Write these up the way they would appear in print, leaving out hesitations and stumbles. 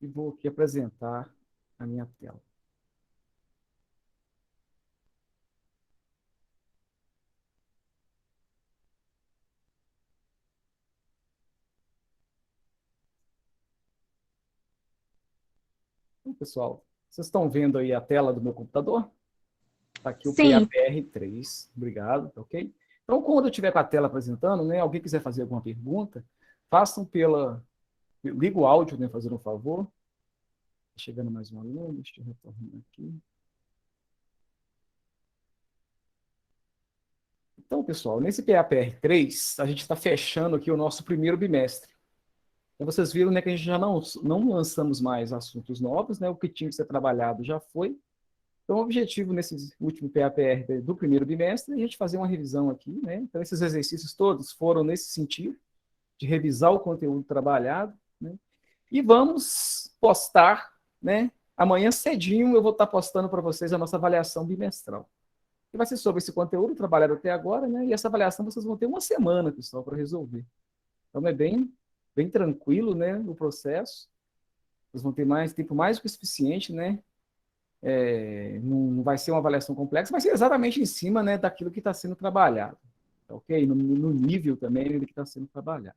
e vou aqui apresentar a minha tela. Então, pessoal, vocês estão vendo aí a tela do meu computador? Está aqui o Sim, PAPR3. Obrigado, tá ok? Então, quando eu estiver com a tela apresentando, né, alguém quiser fazer alguma pergunta, façam pela... Liga o áudio, né, fazer um favor. Chegando mais um aluno, deixa eu retornar aqui. Então, pessoal, nesse PAPR3, a gente está fechando aqui o nosso primeiro bimestre. Então, vocês viram, né, que a gente já não lançamos mais assuntos novos, né? O que tinha que ser trabalhado já foi. Então, o objetivo nesse último PAPR do primeiro bimestre é a gente fazer uma revisão aqui, né? Então, esses exercícios todos foram nesse sentido, de revisar o conteúdo trabalhado, né? E vamos postar, né? Amanhã cedinho eu vou estar postando para vocês a nossa avaliação bimestral. Que vai ser sobre esse conteúdo trabalhado até agora, né? E essa avaliação vocês vão ter uma semana, pessoal, para resolver. Então é bem tranquilo, né? O processo. Vocês vão ter mais tempo mais do que o suficiente, né? Não vai ser uma avaliação complexa, vai ser exatamente em cima, né, daquilo que está sendo trabalhado, tá ok? No nível também do que está sendo trabalhado.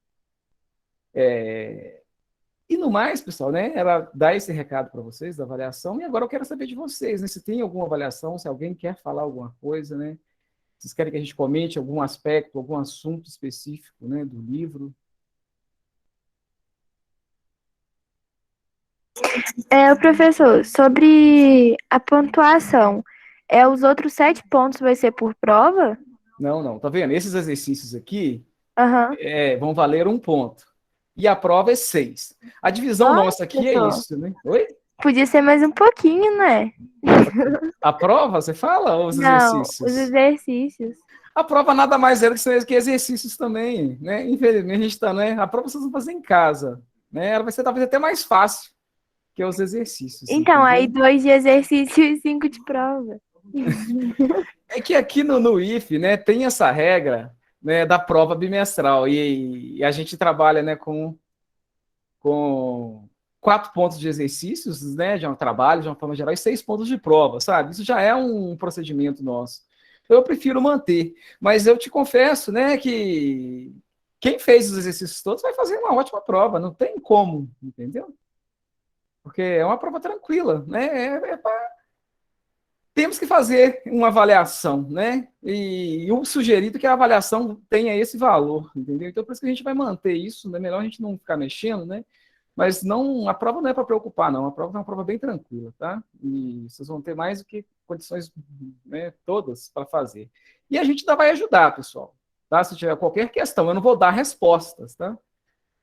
E no mais, pessoal, né, era dar esse recado para vocês da avaliação, e agora eu quero saber de vocês, né, se tem alguma avaliação, se alguém quer falar alguma coisa, né? Vocês querem que a gente comente algum aspecto, algum assunto específico, né, do livro? o professor, sobre a pontuação, os outros 7 pontos vai ser por prova? Não, não, tá vendo? Esses exercícios aqui Aham. vão valer 1 ponto. E a prova é 6. A divisão Olha, nossa aqui é professor, isso, né? Oi? podia ser mais um pouquinho, né? A prova, você fala, ou os Não, os exercícios? exercícios. A prova nada mais é do que exercícios também, né? Infelizmente, a gente tá, né? A prova vocês vão fazer em casa, né? Ela vai ser talvez até mais fácil que os exercícios, Então, aí entendeu? 2 de exercício e 5 de prova. É que aqui no IF, né, tem essa regra, né, da prova bimestral e a gente trabalha, né, com 4 pontos de exercícios, né, de um trabalho, de uma forma geral, e 6 pontos de prova, sabe? Isso já é um procedimento nosso. Eu prefiro manter, mas eu te confesso, né, que quem fez os exercícios todos vai fazer uma ótima prova, não tem como, entendeu? Porque é uma prova tranquila, né? Temos que fazer uma avaliação, né? E o sugerido é que a avaliação tenha esse valor, entendeu? Então, por isso que a gente vai manter isso, né? Melhor a gente não ficar mexendo, né? Mas não, a prova não é para preocupar, não. A prova é uma prova bem tranquila, tá? E vocês vão ter mais do que condições, né, todas para fazer. E a gente ainda vai ajudar, pessoal, tá? Se tiver qualquer questão, eu não vou dar respostas, tá?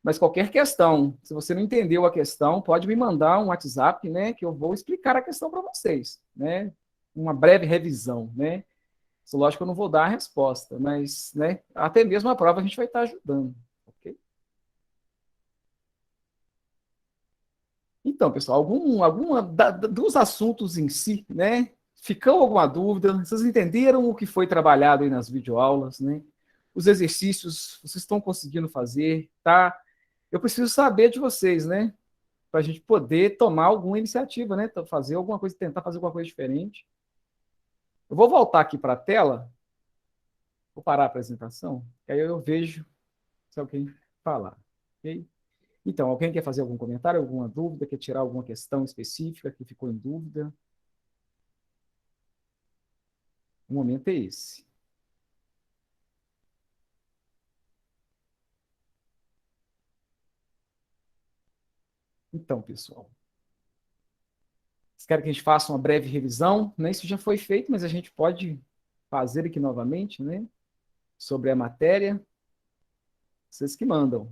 Mas qualquer questão, se você não entendeu a questão, pode me mandar um WhatsApp, né, que eu vou explicar a questão para vocês, né? Uma breve revisão, né? Isso, lógico que eu não vou dar a resposta, mas, né, até mesmo a prova a gente vai estar ajudando, ok? Então, pessoal, alguma dos assuntos em si, né? Ficou alguma dúvida? Vocês entenderam o que foi trabalhado aí nas videoaulas, né? Os exercícios, vocês estão conseguindo fazer, tá? Eu preciso saber de vocês, né? Para a gente poder tomar alguma iniciativa, né? Fazer alguma coisa, tentar fazer alguma coisa diferente. Eu vou voltar aqui para a tela, vou parar a apresentação, que aí eu vejo se alguém falar, ok? Então, alguém quer fazer algum comentário, alguma dúvida, quer tirar alguma questão específica que ficou em dúvida? O momento é esse. Então, pessoal, vocês querem que a gente faça uma breve revisão? Né? Isso já foi feito, mas a gente pode fazer aqui novamente, né? Sobre a matéria. Vocês que mandam.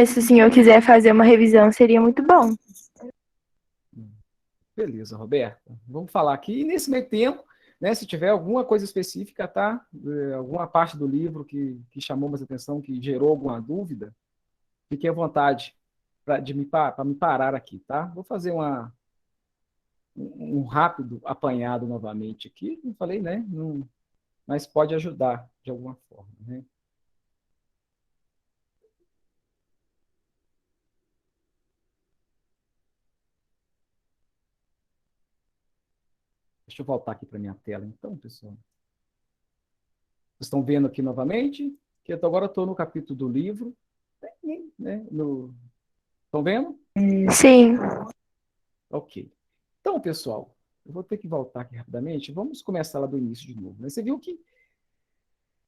Se o senhor quiser fazer uma revisão, seria muito bom. Beleza, Roberta. Vamos falar aqui. E nesse meio tempo, né, se tiver alguma coisa específica, tá? Alguma parte do livro que chamou mais atenção, que gerou alguma dúvida, fique à vontade para me parar aqui, tá? Vou fazer um rápido apanhado novamente aqui. Não falei, né? Não, mas pode ajudar de alguma forma, né? Deixa eu voltar aqui para minha tela, então, pessoal. Vocês estão vendo aqui novamente? Que agora eu estou no capítulo do livro. Né? Estão vendo? Sim. Ok. Então, pessoal, eu vou ter que voltar aqui rapidamente. Vamos começar lá do início de novo. Você viu que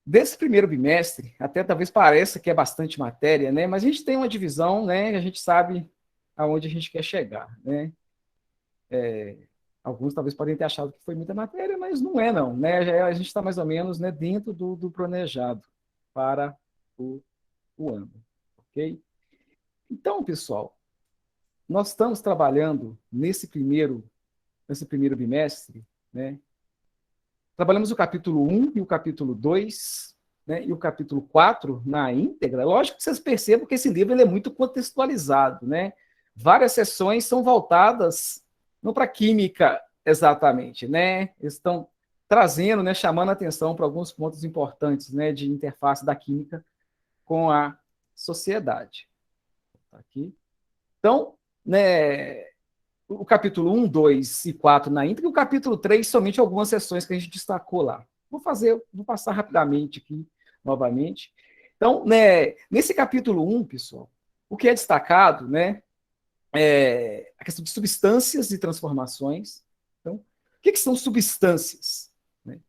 desse primeiro bimestre, até talvez pareça que é bastante matéria, né? Mas a gente tem uma divisão, né? A gente sabe aonde a gente quer chegar, né? Alguns talvez podem ter achado que foi muita matéria, mas não é, não, né? A gente está mais ou menos, né, dentro do planejado para o ano, ok? Então, pessoal, nós estamos trabalhando nesse primeiro bimestre, né? Trabalhamos o capítulo 1 e o capítulo 2, né, e o capítulo 4 na íntegra. Lógico que vocês percebam que esse livro ele é muito contextualizado, né? Várias sessões são voltadas não para química exatamente, né? Eles estão trazendo, né, chamando a atenção para alguns pontos importantes, né, de interface da química com a sociedade. Tá aqui. Então, né, o capítulo 1, 2 e 4 na íntegra, e o capítulo 3, somente algumas sessões que a gente destacou lá. Vou passar rapidamente aqui, novamente. Então, né, nesse capítulo 1, pessoal, o que é destacado, né, é a questão de substâncias e transformações. Então, o que são substâncias? Né?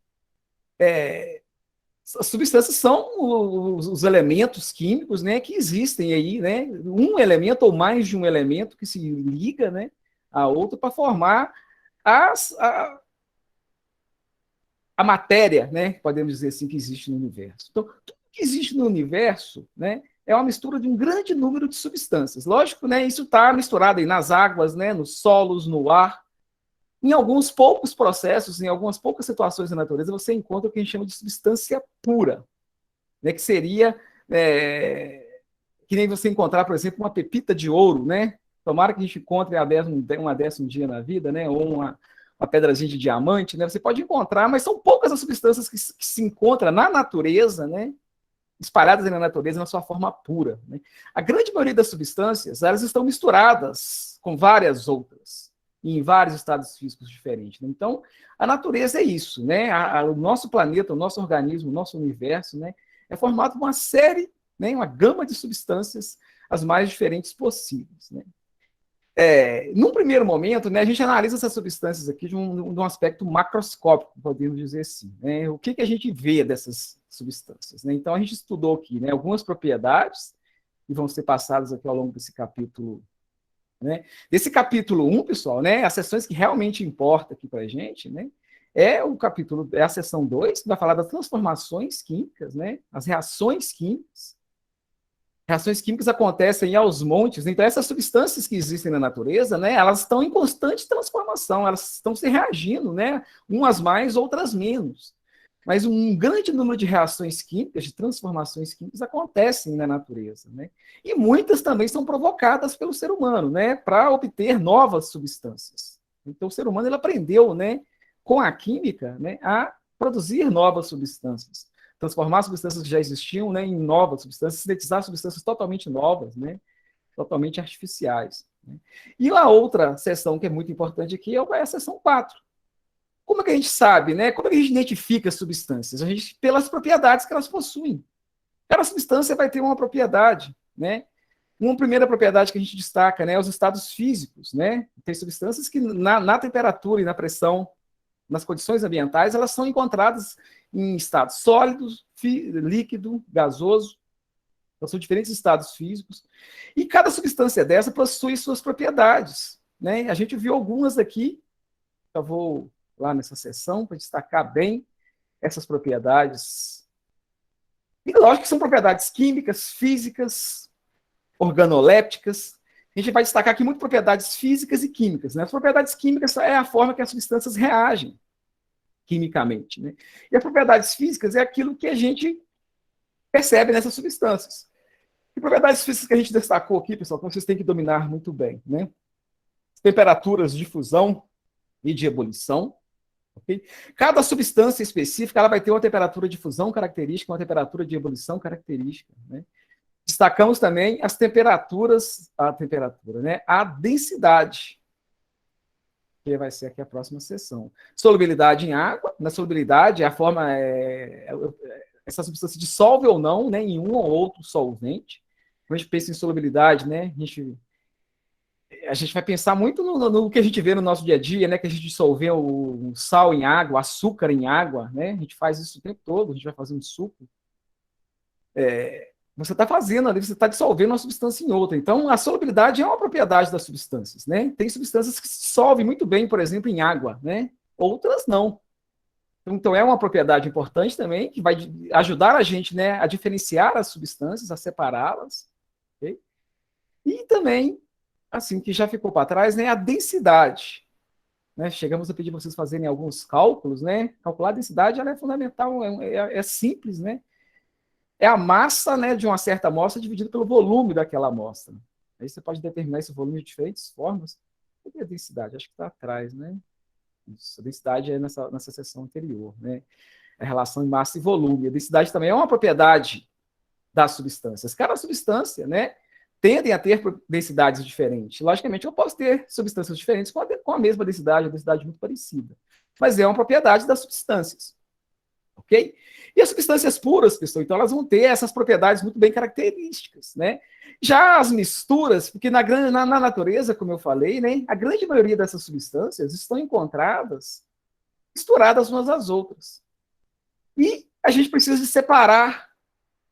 As substâncias são os elementos químicos, né, que existem aí, né, um elemento ou mais de um elemento que se liga, né, a outro para formar a matéria, né, podemos dizer assim, que existe no universo. Então, tudo que existe no universo, né, é uma mistura de um grande número de substâncias. Lógico, né, isso está misturado aí nas águas, né, nos solos, no ar. Em alguns poucos processos, em algumas poucas situações da natureza, você encontra o que a gente chama de substância pura, né, que seria que nem você encontrar, por exemplo, uma pepita de ouro, né? Tomara que a gente encontre uma dessa um dia na vida, né? Ou uma pedrazinha de diamante, né? Você pode encontrar, mas são poucas as substâncias que se encontram na natureza, né? Espalhadas na natureza na sua forma pura. Né? A grande maioria das substâncias, elas estão misturadas com várias outras, em vários estados físicos diferentes. Né? Então, a natureza é isso, né? O nosso planeta, o nosso organismo, o nosso universo, né? É formado por uma série, né? Uma gama de substâncias as mais diferentes possíveis. Né? Num primeiro momento, né, a gente analisa essas substâncias aqui de um aspecto macroscópico, podemos dizer assim. Né? O que a gente vê dessas substâncias? Né? Então, a gente estudou aqui, né, algumas propriedades que vão ser passadas aqui ao longo desse capítulo. Né? Desse capítulo 1, pessoal, né, as sessões que realmente importam aqui para a gente, né, é a seção 2, que vai falar das transformações químicas, né, as reações químicas. Reações químicas acontecem aos montes, então essas substâncias que existem na natureza, né, elas estão em constante transformação, elas estão se reagindo, né, umas mais, outras menos. Mas um grande número de reações químicas, de transformações químicas, acontecem na natureza. Né? E muitas também são provocadas pelo ser humano, né, para obter novas substâncias. Então, o ser humano ele aprendeu, né, com a química, né, a produzir novas substâncias, transformar substâncias que já existiam, né, em novas substâncias, sintetizar substâncias totalmente novas, né, totalmente artificiais. Né? E a outra seção que é muito importante aqui é a seção 4. Como é que a gente sabe, né? Como é que a gente identifica as substâncias? Pelas propriedades que elas possuem. Cada substância vai ter uma propriedade, né? Uma primeira propriedade que a gente destaca, né, os estados físicos, né? Tem substâncias que na temperatura e na pressão, nas condições ambientais, elas são encontradas em estados sólidos, líquido, gasoso. Então, são diferentes estados físicos. E cada substância dessa possui suas propriedades, né? A gente viu algumas aqui. Eu vou lá nessa seção para destacar bem essas propriedades. E lógico que são propriedades químicas, físicas, organolépticas. A gente vai destacar aqui muito propriedades físicas e químicas. Né? As propriedades químicas é a forma que as substâncias reagem quimicamente. Né? E as propriedades físicas é aquilo que a gente percebe nessas substâncias. E propriedades físicas que a gente destacou aqui, pessoal, que vocês têm que dominar muito bem. Né? Temperaturas de fusão e de ebulição. Okay? Cada substância específica ela vai ter uma temperatura de fusão característica, uma temperatura de ebulição característica. Né? Destacamos também as temperaturas, né? A densidade. que vai ser aqui a próxima sessão. Solubilidade em água. Na solubilidade, a forma essa substância dissolve ou não, né, em um ou outro solvente. Quando a gente pensa em solubilidade, né, a gente vai pensar muito no que a gente vê no nosso dia a dia, né, que a gente dissolveu o sal em água, açúcar em água, né, a gente faz isso o tempo todo, a gente vai fazer um suco. Você está fazendo ali, você está dissolvendo uma substância em outra. Então, a solubilidade é uma propriedade das substâncias, né? Tem substâncias que se dissolvem muito bem, por exemplo, em água, né? Outras não. Então, é uma propriedade importante também, que vai ajudar a gente, né, a diferenciar as substâncias, a separá-las. Okay? E também, assim, que já ficou para trás, né, a densidade. Né? Chegamos a pedir vocês fazerem alguns cálculos, né? Calcular a densidade, ela é fundamental, é simples, né? É a massa, né, de uma certa amostra dividida pelo volume daquela amostra. Aí você pode determinar esse volume de diferentes formas. E a densidade? Acho que está atrás, né? Isso, a densidade é nessa seção anterior, né? A relação em massa e volume. A densidade também é uma propriedade das substâncias. Cada substância, né, tendem a ter densidades diferentes. Logicamente, eu posso ter substâncias diferentes com a mesma densidade, uma densidade muito parecida. Mas é uma propriedade das substâncias. Ok? E as substâncias puras, pessoal, então elas vão ter essas propriedades muito bem características, né? Já as misturas, porque na natureza, como eu falei, né, a grande maioria dessas substâncias estão encontradas misturadas umas às outras. E a gente precisa separar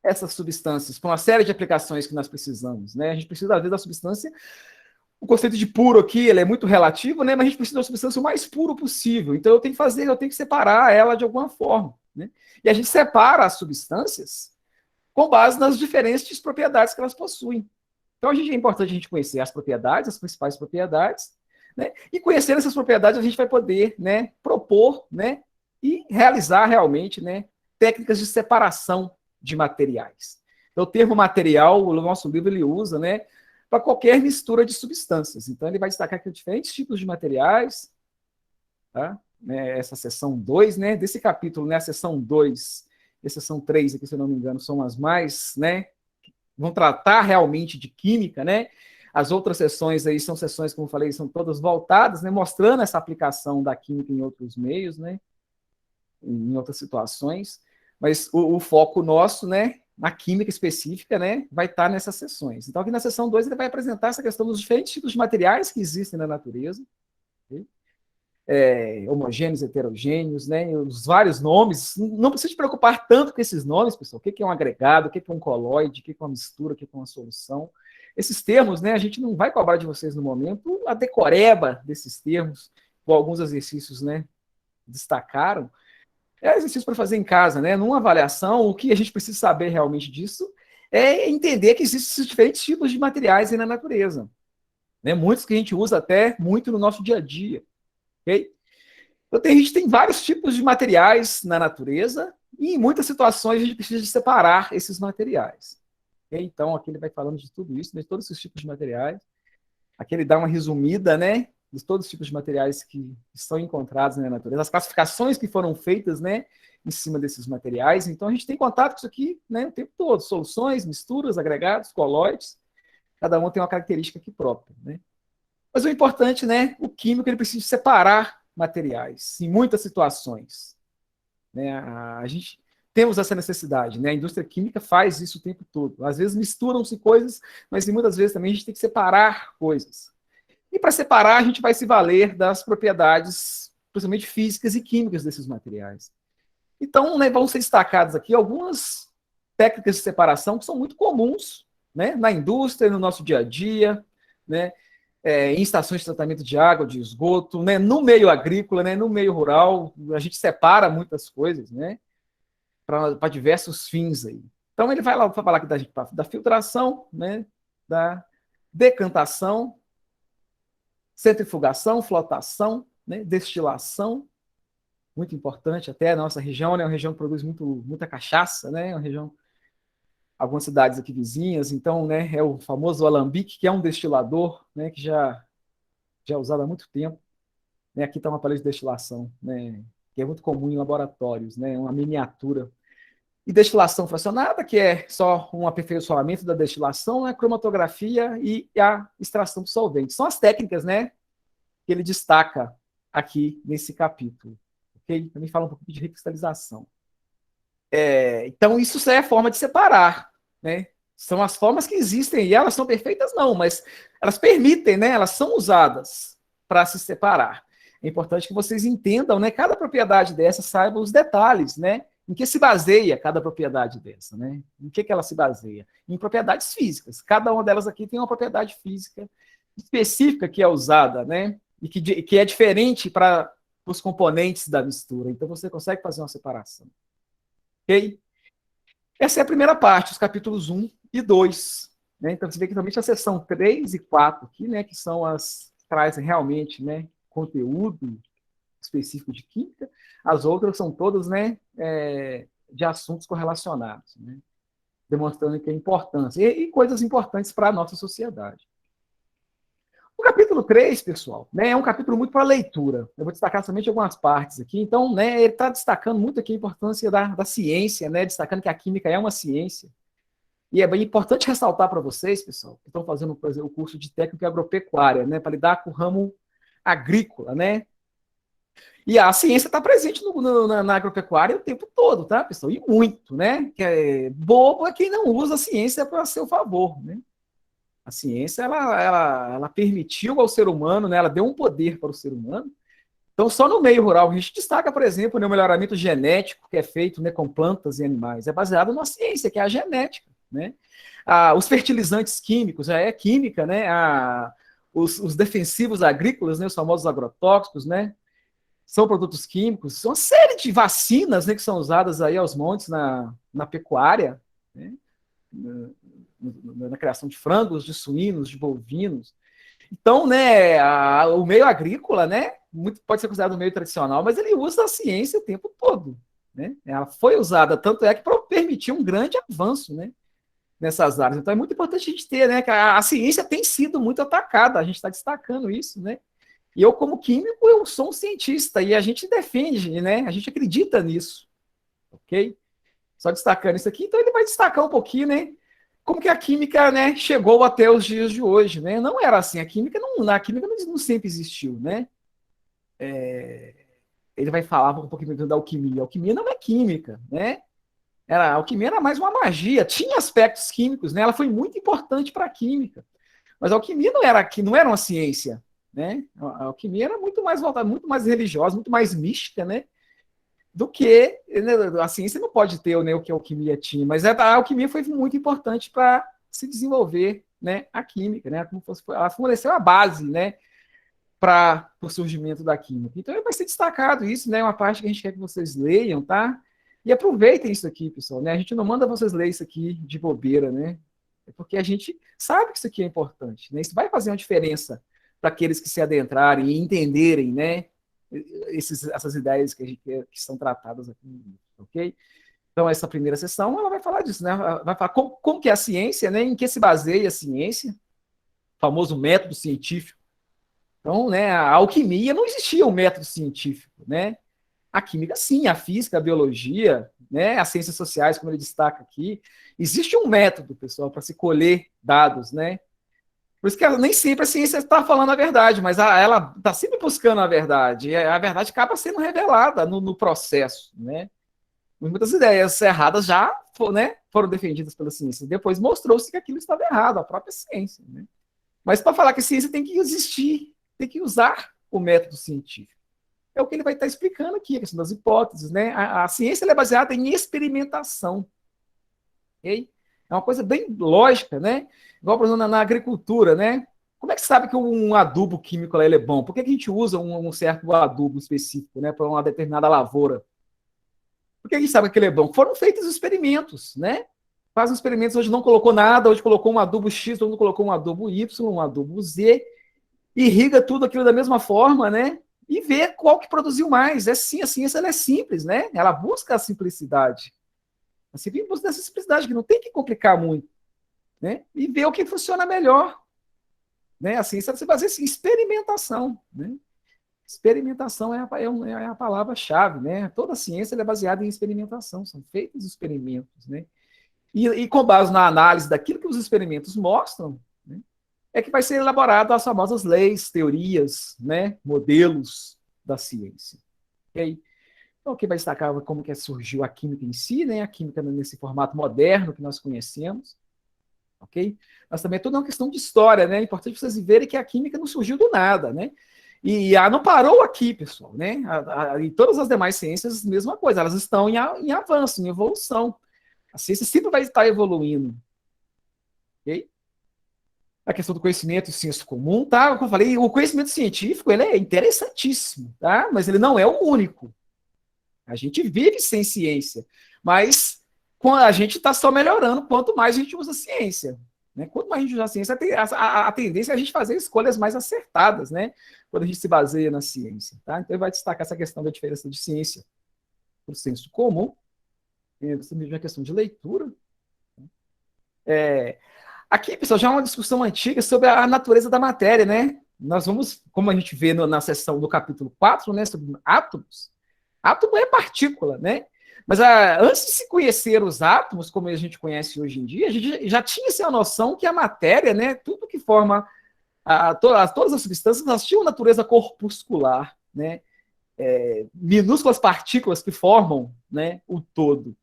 essas substâncias para uma série de aplicações que nós precisamos, né? A gente precisa, às vezes, da substância. O conceito de puro aqui, ele é muito relativo, né? Mas a gente precisa da substância o mais puro possível. Então eu tenho que separar ela de alguma forma, né? E a gente separa as substâncias com base nas diferentes propriedades que elas possuem. Então é importante a gente conhecer as propriedades, as principais propriedades, né? E conhecendo essas propriedades a gente vai poder, né, propor, né, e realizar realmente, né, técnicas de separação de materiais. Então o termo material, o nosso livro ele usa, né, para qualquer mistura de substâncias. Então, ele vai destacar aqui diferentes tipos de materiais, tá? Essa seção 2, né? Desse capítulo, né? A seção 2 e a seção 3, aqui, se eu não me engano, são as mais, né? Vão tratar realmente de química, né? As outras sessões aí são sessões, como eu falei, são todas voltadas, né? Mostrando essa aplicação da química em outros meios, né? Em outras situações. Mas o foco nosso, né? Na química específica, né, vai estar nessas sessões. Então, aqui na sessão 2, ele vai apresentar essa questão dos diferentes tipos de materiais que existem na natureza, okay? Homogêneos, heterogêneos, né, os vários nomes. Não precisa se preocupar tanto com esses nomes, pessoal. O que é um agregado, o que é um coloide, o que é uma mistura, o que é uma solução. Esses termos, né, a gente não vai cobrar de vocês no momento a decoreba desses termos, ou alguns exercícios, né, destacaram. É exercício para fazer em casa, né? Numa avaliação, o que a gente precisa saber realmente disso é entender que existem diferentes tipos de materiais aí na natureza, né? Muitos que a gente usa até muito no nosso dia a dia, ok? Então, a gente tem vários tipos de materiais na natureza e em muitas situações a gente precisa separar esses materiais. Okay? Então, aqui ele vai falando de tudo isso, de todos esses tipos de materiais. Aqui ele dá uma resumida, né? De todos os tipos de materiais que estão encontrados na natureza, as classificações que foram feitas, né, em cima desses materiais. Então, a gente tem contato com isso aqui, né, o tempo todo. Soluções, misturas, agregados, colóides. Cada um tem uma característica aqui própria, né? Mas o importante, né, o químico, ele precisa separar materiais em muitas situações, né? A gente temos essa necessidade, né? A indústria química faz isso o tempo todo. Às vezes misturam-se coisas, mas muitas vezes também a gente tem que separar coisas. E para separar, a gente vai se valer das propriedades, principalmente físicas e químicas desses materiais. Então, né, vão ser destacadas aqui algumas técnicas de separação que são muito comuns, né, na indústria, no nosso dia a dia, né, em estações de tratamento de água, de esgoto, né, no meio agrícola, né, no meio rural, a gente separa muitas coisas, né, para diversos fins aí. Então, ele vai lá falar aqui da filtração, né, da decantação, centrifugação, flotação, né, destilação, muito importante até a nossa região, né, uma região que produz muita cachaça, né, uma região, algumas cidades aqui vizinhas, então, né, é o famoso alambique, que é um destilador, né, que já é usado há muito tempo, né, aqui está uma palha de destilação, né, que é muito comum em laboratórios, né, uma miniatura. E destilação fracionada, que é só um aperfeiçoamento da destilação, a cromatografia e a extração do solvente. São as técnicas, né, que ele destaca aqui nesse capítulo. Ok? Também fala um pouco de recristalização. Então, isso é a forma de separar, né? São as formas que existem, e elas são perfeitas, não, mas elas permitem, né? Elas são usadas para se separar. É importante que vocês entendam, né? Cada propriedade dessa, saibam os detalhes, né? Em que se baseia cada propriedade dessa, né? Em que ela se baseia? Em propriedades físicas. Cada uma delas aqui tem uma propriedade física específica que é usada, né? E que é diferente para os componentes da mistura. Então, você consegue fazer uma separação. Ok? Essa é a primeira parte, os capítulos 1 e 2. Né? Então, você vê que realmente a seção 3 e 4 aqui, né, que são as que trazem realmente, né, conteúdo específico de química. As outras são todas, né, de assuntos correlacionados, né, demonstrando que é importância e coisas importantes para a nossa sociedade. O capítulo 3, pessoal, né, é um capítulo muito para leitura. Eu vou destacar somente algumas partes aqui. Então, né, ele está destacando muito aqui a importância da ciência, né, destacando que a química é uma ciência. E é bem importante ressaltar para vocês, pessoal, que estão fazendo, por exemplo, o curso de técnica agropecuária, né, para lidar com o ramo agrícola, né? E a ciência está presente na agropecuária o tempo todo, tá, pessoal? E muito, né? Que bobo é quem não usa a ciência para seu favor, né? A ciência, ela permitiu ao ser humano, né? Ela deu um poder para o ser humano. Então, só no meio rural, a gente destaca, por exemplo, né, o melhoramento genético que é feito, né, com plantas e animais. É baseado na ciência, que é a genética, né? Os fertilizantes químicos, já é química, né? Os defensivos agrícolas, né, os famosos agrotóxicos, né? São produtos químicos. São uma série de vacinas, né, que são usadas aí aos montes na pecuária, né? Na criação de frangos, de suínos, de bovinos. Então, né, o meio agrícola, né, pode ser considerado um meio tradicional, mas ele usa a ciência o tempo todo, né? Ela foi usada, tanto é que permitiu um grande avanço, né, nessas áreas. Então, é muito importante a gente ter, né, que a ciência tem sido muito atacada, a gente está destacando isso, né? E eu, como químico, eu sou um cientista e a gente defende, né, a gente acredita nisso, ok? Só destacando isso aqui, então ele vai destacar um pouquinho, né, como que a química, né, chegou até os dias de hoje, né? Não era assim, a química não sempre existiu, né? Ele vai falar um pouquinho da alquimia. A alquimia não é química, né? A alquimia era mais uma magia, tinha aspectos químicos, né? Ela foi muito importante para a química, mas a alquimia não era uma ciência, né? A alquimia era muito mais voltada, muito mais religiosa, muito mais mística, né? Do que, né, a ciência não pode ter, né, o que a alquimia tinha, mas a alquimia foi muito importante para se desenvolver, né, a química, né, ela forneceu a base, né, para o surgimento da química. Então vai ser destacado isso, né, uma parte que a gente quer que vocês leiam, tá? E aproveitem isso aqui, pessoal, né? A gente não manda vocês lerem isso aqui de bobeira, né? É porque a gente sabe que isso aqui é importante, né? Isso vai fazer uma diferença para aqueles que se adentrarem e entenderem, né, essas ideias que são tratadas aqui, ok? Então, essa primeira sessão, ela vai falar disso, né? Vai falar como que é a ciência, né? Em que se baseia a ciência, o famoso método científico. Então, né, a alquimia não existia um método científico, né? A química, sim, a física, a biologia, né, as ciências sociais, como ele destaca aqui, existe um método, pessoal, para se colher dados, né? Por isso que nem sempre a ciência está falando a verdade, mas ela está sempre buscando a verdade. E a verdade acaba sendo revelada no processo, né? Muitas ideias erradas já foram defendidas pela ciência. Depois mostrou-se que aquilo estava errado, a própria ciência, né? Mas para falar que a ciência tem que existir, tem que usar o método científico. É o que ele vai estar explicando aqui, a questão das hipóteses, né? A ciência é baseada em experimentação. Okay? É uma coisa bem lógica, né? Igual, por exemplo, na agricultura, né? Como é que se sabe que um adubo químico lá, ele é bom? Por que a gente usa um certo adubo específico, né, para uma determinada lavoura? Por que a gente sabe que ele é bom? Foram feitos experimentos, né? Fazem experimentos onde não colocou nada, onde colocou um adubo X, onde colocou um adubo Y, um adubo Z, irriga tudo aquilo da mesma forma, né? E vê qual que produziu mais. É sim, a ciência ela é simples, né? Ela busca a simplicidade. A ciência busca essa simplicidade, que não tem que complicar muito, né? E ver o que funciona melhor. Né? A ciência se baseia em experimentação, né? Experimentação é a palavra-chave, né? Toda a ciência é baseada em experimentação, são feitos experimentos, né? E com base na análise daquilo que os experimentos mostram, né, é que vai ser elaborado as famosas leis, teorias, né, modelos, da ciência. Ok? Então, aqui vai destacar como que surgiu a química em si, né? A química nesse formato moderno que nós conhecemos. Ok? Mas também é toda uma questão de história, né? É importante vocês verem que a química não surgiu do nada, né? E não parou aqui, pessoal, né? E todas as demais ciências, mesma coisa, elas estão em avanço, em evolução. A ciência sempre vai estar evoluindo. Ok? A questão do conhecimento e senso comum, tá? Como eu falei, o conhecimento científico, ele é interessantíssimo, tá? Mas ele não é o único. A gente vive sem ciência, mas a gente está só melhorando quanto mais a gente usa a ciência. Né? Quanto mais a gente usa a ciência, a tendência é a gente fazer escolhas mais acertadas, né? Quando a gente se baseia na ciência. Tá? Então, ele vai destacar essa questão da diferença de ciência para o senso comum. Você me viu a questão de leitura. Aqui, pessoal, já é uma discussão antiga sobre a natureza da matéria, né? Nós vamos, como a gente vê na seção do capítulo 4, né, sobre átomos, átomo é partícula, né? Mas antes de se conhecer os átomos, como a gente conhece hoje em dia, a gente já tinha essa noção que a matéria, né, tudo que forma todas as substâncias, elas tinham natureza corpuscular, né? Minúsculas partículas que formam, né, o todo.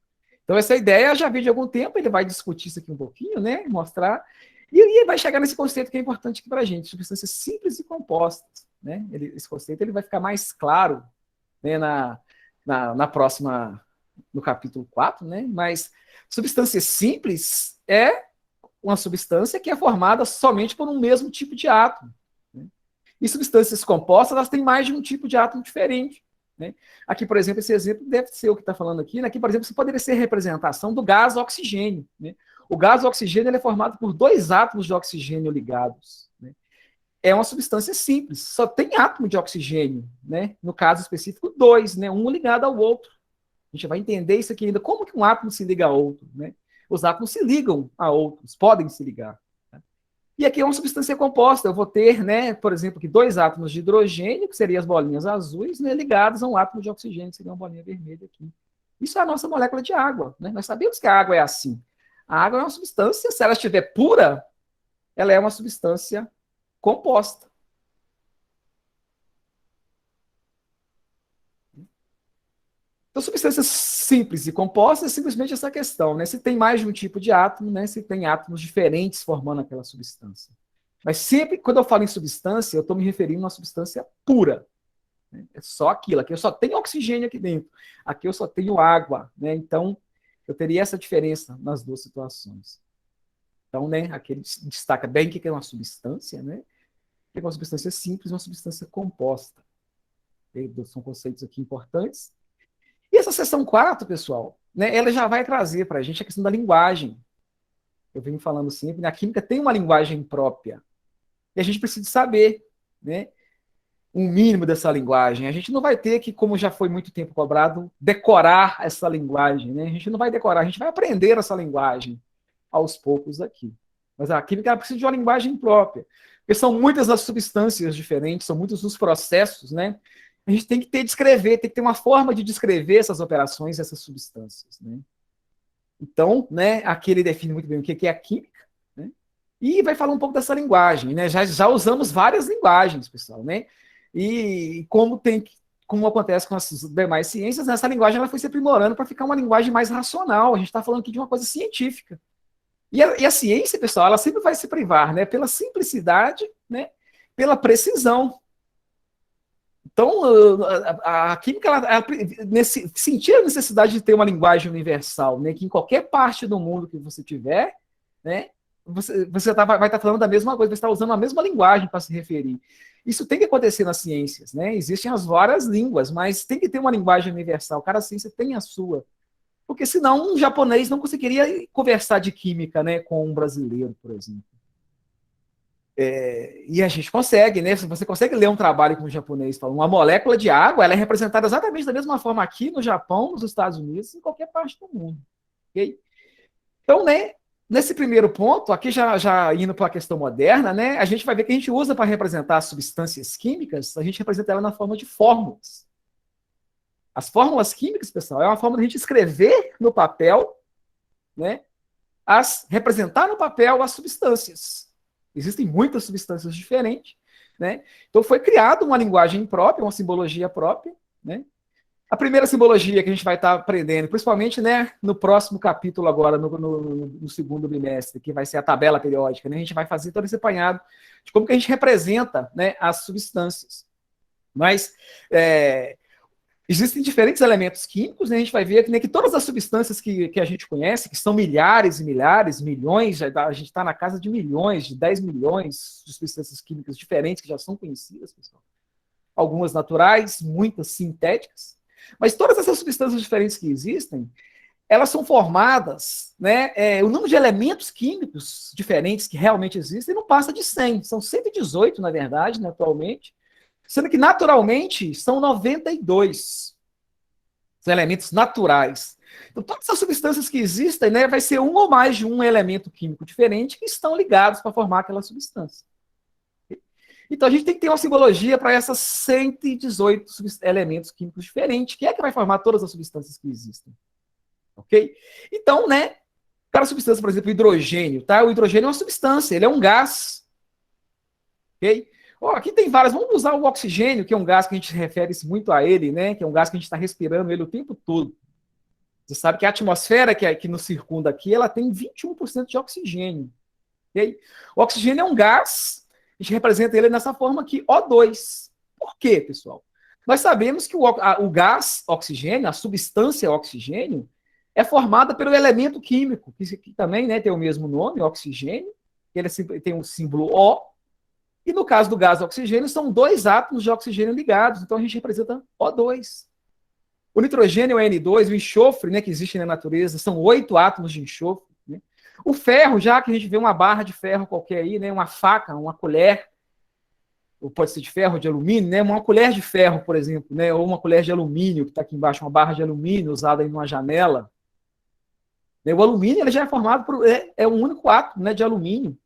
Então, essa ideia já vem de algum tempo, ele vai discutir isso aqui um pouquinho, né? Mostrar. E vai chegar nesse conceito que é importante aqui para a gente, substâncias simples e compostas. Né? Esse conceito ele vai ficar mais claro, né, na próxima, no capítulo 4, né? Mas substância simples é uma substância que é formada somente por um mesmo tipo de átomo. Né? E substâncias compostas, elas têm mais de um tipo de átomo diferente. Né? Aqui, por exemplo, esse exemplo deve ser o que está falando aqui. Né? Aqui, por exemplo, isso poderia ser a representação do gás oxigênio. Né? O gás oxigênio ele é formado por 2 átomos de oxigênio ligados. Né? É uma substância simples, só tem átomo de oxigênio. Né? No caso específico, 2, né? Um ligado ao outro. A gente vai entender isso aqui ainda. Como que um átomo se liga a outro? Né? Os átomos se ligam a outros, podem se ligar. E aqui é uma substância composta. Eu vou ter, né, por exemplo, que 2 átomos de hidrogênio, que seriam as bolinhas azuis, né, ligados a um átomo de oxigênio, que seria uma bolinha vermelha aqui. Isso é a nossa molécula de água. Né? Nós sabemos que a água é assim. A água é uma substância, se ela estiver pura, ela é uma substância composta. Então, substâncias simples e compostas é simplesmente essa questão, né? Se tem mais de um tipo de átomo, né? Se tem átomos diferentes formando aquela substância. Mas sempre, quando eu falo em substância, eu estou me referindo a uma substância pura. Né? É só aquilo. Aqui eu só tenho oxigênio aqui dentro. Aqui eu só tenho água. Né? Então, eu teria essa diferença nas duas situações. Então, né, aqui ele destaca bem o que é uma substância, né? Que é uma substância simples e uma substância composta. São conceitos aqui importantes. E essa seção 4, pessoal, né, ela já vai trazer para a gente a questão da linguagem. Eu venho falando sempre, né, a química tem uma linguagem própria. E a gente precisa saber, né, um mínimo dessa linguagem. A gente não vai ter que, como já foi muito tempo cobrado, decorar essa linguagem. Né? A gente não vai decorar, a gente vai aprender essa linguagem aos poucos aqui. Mas a química precisa de uma linguagem própria. Porque são muitas as substâncias diferentes, são muitos os processos, né? A gente tem que descrever, tem que ter uma forma de descrever essas operações, essas substâncias. Né? Então, né, aqui ele define muito bem o que é a química, né? E vai falar um pouco dessa linguagem. Né? Já usamos várias linguagens, pessoal. Né? E como acontece com as demais ciências, essa linguagem ela foi se aprimorando para ficar uma linguagem mais racional. A gente está falando aqui de uma coisa científica. E a ciência, pessoal, ela sempre vai se privar, né? Pela simplicidade, né? Pela precisão. Então, a química, sentir a necessidade de ter uma linguagem universal, né? Que em qualquer parte do mundo que você tiver, né? Você vai estar falando da mesma coisa, você está usando a mesma linguagem para se referir. Isso tem que acontecer nas ciências, né? Existem as várias línguas, mas tem que ter uma linguagem universal. Cada ciência tem a sua. Porque senão um japonês não conseguiria conversar de química, né, com um brasileiro, por exemplo. E a gente consegue, né? Você consegue ler um trabalho com um japonês falando uma molécula de água, ela é representada exatamente da mesma forma aqui no Japão, nos Estados Unidos, em qualquer parte do mundo. Okay? Então, né, nesse primeiro ponto, aqui já indo para a questão moderna, né, a gente vai ver que a gente usa para representar as substâncias químicas, a gente representa ela na forma de fórmulas. As fórmulas químicas, pessoal, é uma forma de a gente escrever no papel, né, representar no papel as substâncias. Existem muitas substâncias diferentes, né? Então foi criada uma linguagem própria, uma simbologia própria, né? A primeira simbologia que a gente vai estar aprendendo, principalmente, né, no próximo capítulo agora, no segundo bimestre, que vai ser a tabela periódica, né? A gente vai fazer todo esse apanhado de como que a gente representa, né, as substâncias. Mas existem diferentes elementos químicos, né? A gente vai ver que, né, que todas as substâncias que a gente conhece, que são milhares e milhares, milhões, a gente está na casa de milhões, de 10 milhões de substâncias químicas diferentes que já são conhecidas, pessoal. Algumas naturais, muitas sintéticas. Mas todas essas substâncias diferentes que existem, elas são formadas, né? O número de elementos químicos diferentes que realmente existem não passa de 100. São 118, na verdade, né, atualmente. Sendo que, naturalmente, são 92. São elementos naturais. Então, todas as substâncias que existem, né, vai ser um ou mais de um elemento químico diferente que estão ligados para formar aquela substância. Então, a gente tem que ter uma simbologia para essas 118 elementos químicos diferentes, que é que vai formar todas as substâncias que existem. Ok? Então, né, para a substância, por exemplo, o hidrogênio, tá? O hidrogênio é uma substância, ele é um gás. Ok? Aqui tem várias. Vamos usar o oxigênio, que é um gás que a gente refere-se muito a ele, né? Que é um gás que a gente está respirando ele o tempo todo. Você sabe que a atmosfera que nos circunda aqui, ela tem 21% de oxigênio. Okay? O oxigênio é um gás, a gente representa ele nessa forma aqui, O2. Por quê, pessoal? Nós sabemos que o gás oxigênio, a substância oxigênio, é formada pelo elemento químico, que também, né, tem o mesmo nome, oxigênio, ele tem um símbolo O. E no caso do gás oxigênio, são 2 átomos de oxigênio ligados. Então a gente representa O2. O nitrogênio é N2, o enxofre, né, que existe na natureza, são 8 átomos de enxofre. Né? O ferro, já que a gente vê uma barra de ferro qualquer aí, né, uma faca, uma colher, ou pode ser de ferro ou de alumínio, né, uma colher de ferro, por exemplo, né, ou uma colher de alumínio, que está aqui embaixo, uma barra de alumínio usada em uma janela. Né? O alumínio ele já é formado por um único átomo, né, de alumínio.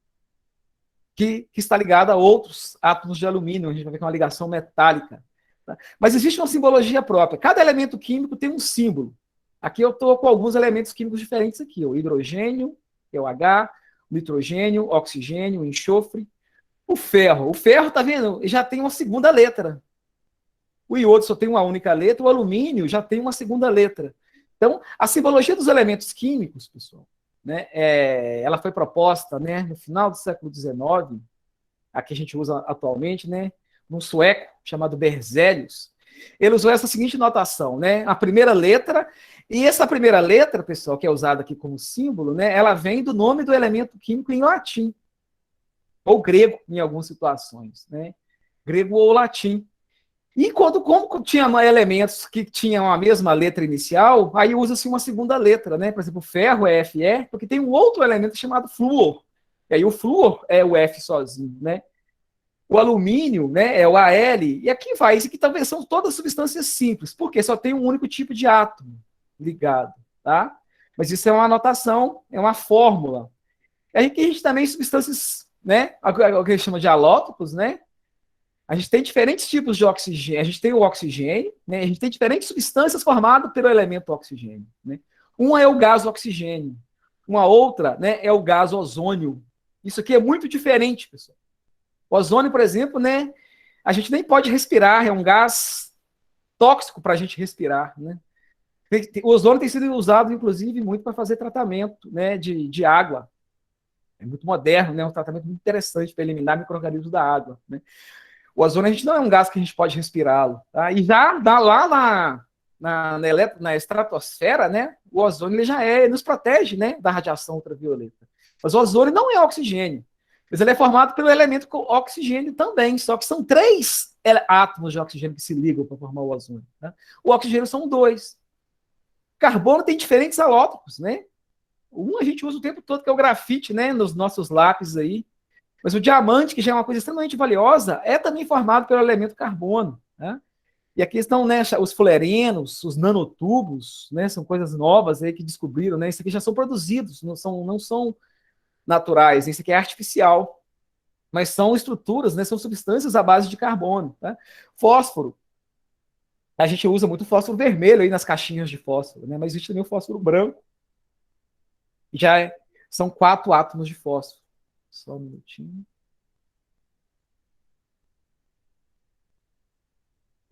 Que está ligado a outros átomos de alumínio, a gente vai ver que é uma ligação metálica. Tá? Mas existe uma simbologia própria. Cada elemento químico tem um símbolo. Aqui eu estou com alguns elementos químicos diferentes aqui. O hidrogênio, que é o H, o nitrogênio, o oxigênio, o enxofre. O ferro. O ferro, tá vendo? Já tem uma segunda letra. O iodo só tem uma única letra. O alumínio já tem uma segunda letra. Então, a simbologia dos elementos químicos, pessoal, né, ela foi proposta, né, no final do século XIX, a que a gente usa atualmente, né, um sueco chamado Berzelius. Ele usou essa seguinte notação, né, a primeira letra, e essa primeira letra, pessoal, que é usada aqui como símbolo, né, ela vem do nome do elemento químico em latim, ou grego, em algumas situações, né, grego ou latim. E como tinha elementos que tinham a mesma letra inicial, aí usa-se uma segunda letra, né? Por exemplo, o ferro é Fe, porque tem um outro elemento chamado flúor. E aí o flúor é o F sozinho, né? O alumínio, né, é o Al, e aqui vai. Isso aqui talvez são todas substâncias simples, porque só tem um único tipo de átomo ligado, tá? Mas isso é uma anotação, é uma fórmula. E aqui a gente também substâncias, né? O que a gente chama de alótopos, né? A gente tem diferentes tipos de oxigênio. A gente tem o oxigênio, né? A gente tem diferentes substâncias formadas pelo elemento oxigênio. Né? Uma é o gás oxigênio. Uma outra, né, é o gás ozônio. Isso aqui é muito diferente, pessoal. O ozônio, por exemplo, né, a gente nem pode respirar, é um gás tóxico para a gente respirar. Né? O ozônio tem sido usado, inclusive, muito para fazer tratamento, né, de água. É muito moderno, né, um tratamento muito interessante para eliminar micro-organismos da água. Né? O ozônio a gente não é um gás que a gente pode respirá-lo. Tá? E já dá lá na estratosfera, né? O ozônio ele já nos protege, né, da radiação ultravioleta. Mas o ozônio não é oxigênio. Mas ele é formado pelo elemento oxigênio também. Só que são 3 átomos de oxigênio que se ligam para formar o ozônio. Tá? O oxigênio são 2. Carbono tem diferentes alótopos, né? Um a gente usa o tempo todo, que é o grafite, né? Nos nossos lápis aí. Mas o diamante, que já é uma coisa extremamente valiosa, é também formado pelo elemento carbono. Né? E aqui estão, né, os fullerenos, os nanotubos, né, são coisas novas aí que descobriram. Né? Isso aqui já são produzidos, não são naturais, isso aqui é artificial. Mas são estruturas, né, são substâncias à base de carbono. Tá? Fósforo. A gente usa muito fósforo vermelho aí nas caixinhas de fósforo, né? Mas existe também o fósforo branco. São 4 átomos de fósforo. Só um minutinho.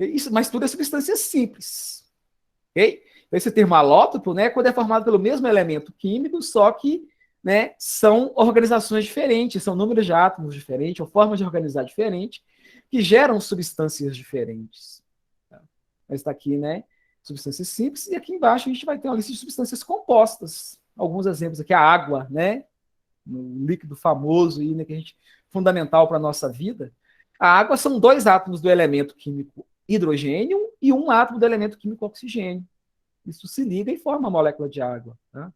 Isso, mas tudo é substância simples. Ok? Então, esse termo alótropo, né, quando é formado pelo mesmo elemento químico, só que, né, são organizações diferentes, são números de átomos diferentes, ou formas de organizar diferentes, que geram substâncias diferentes. Tá? Mas está aqui, né, substâncias simples, e aqui embaixo a gente vai ter uma lista de substâncias compostas. Alguns exemplos aqui, a água, né, um líquido famoso aí, né, que a gente, fundamental para a nossa vida. A água são 2 átomos do elemento químico hidrogênio e um átomo do elemento químico oxigênio. Isso se liga e forma a molécula de água. Tá?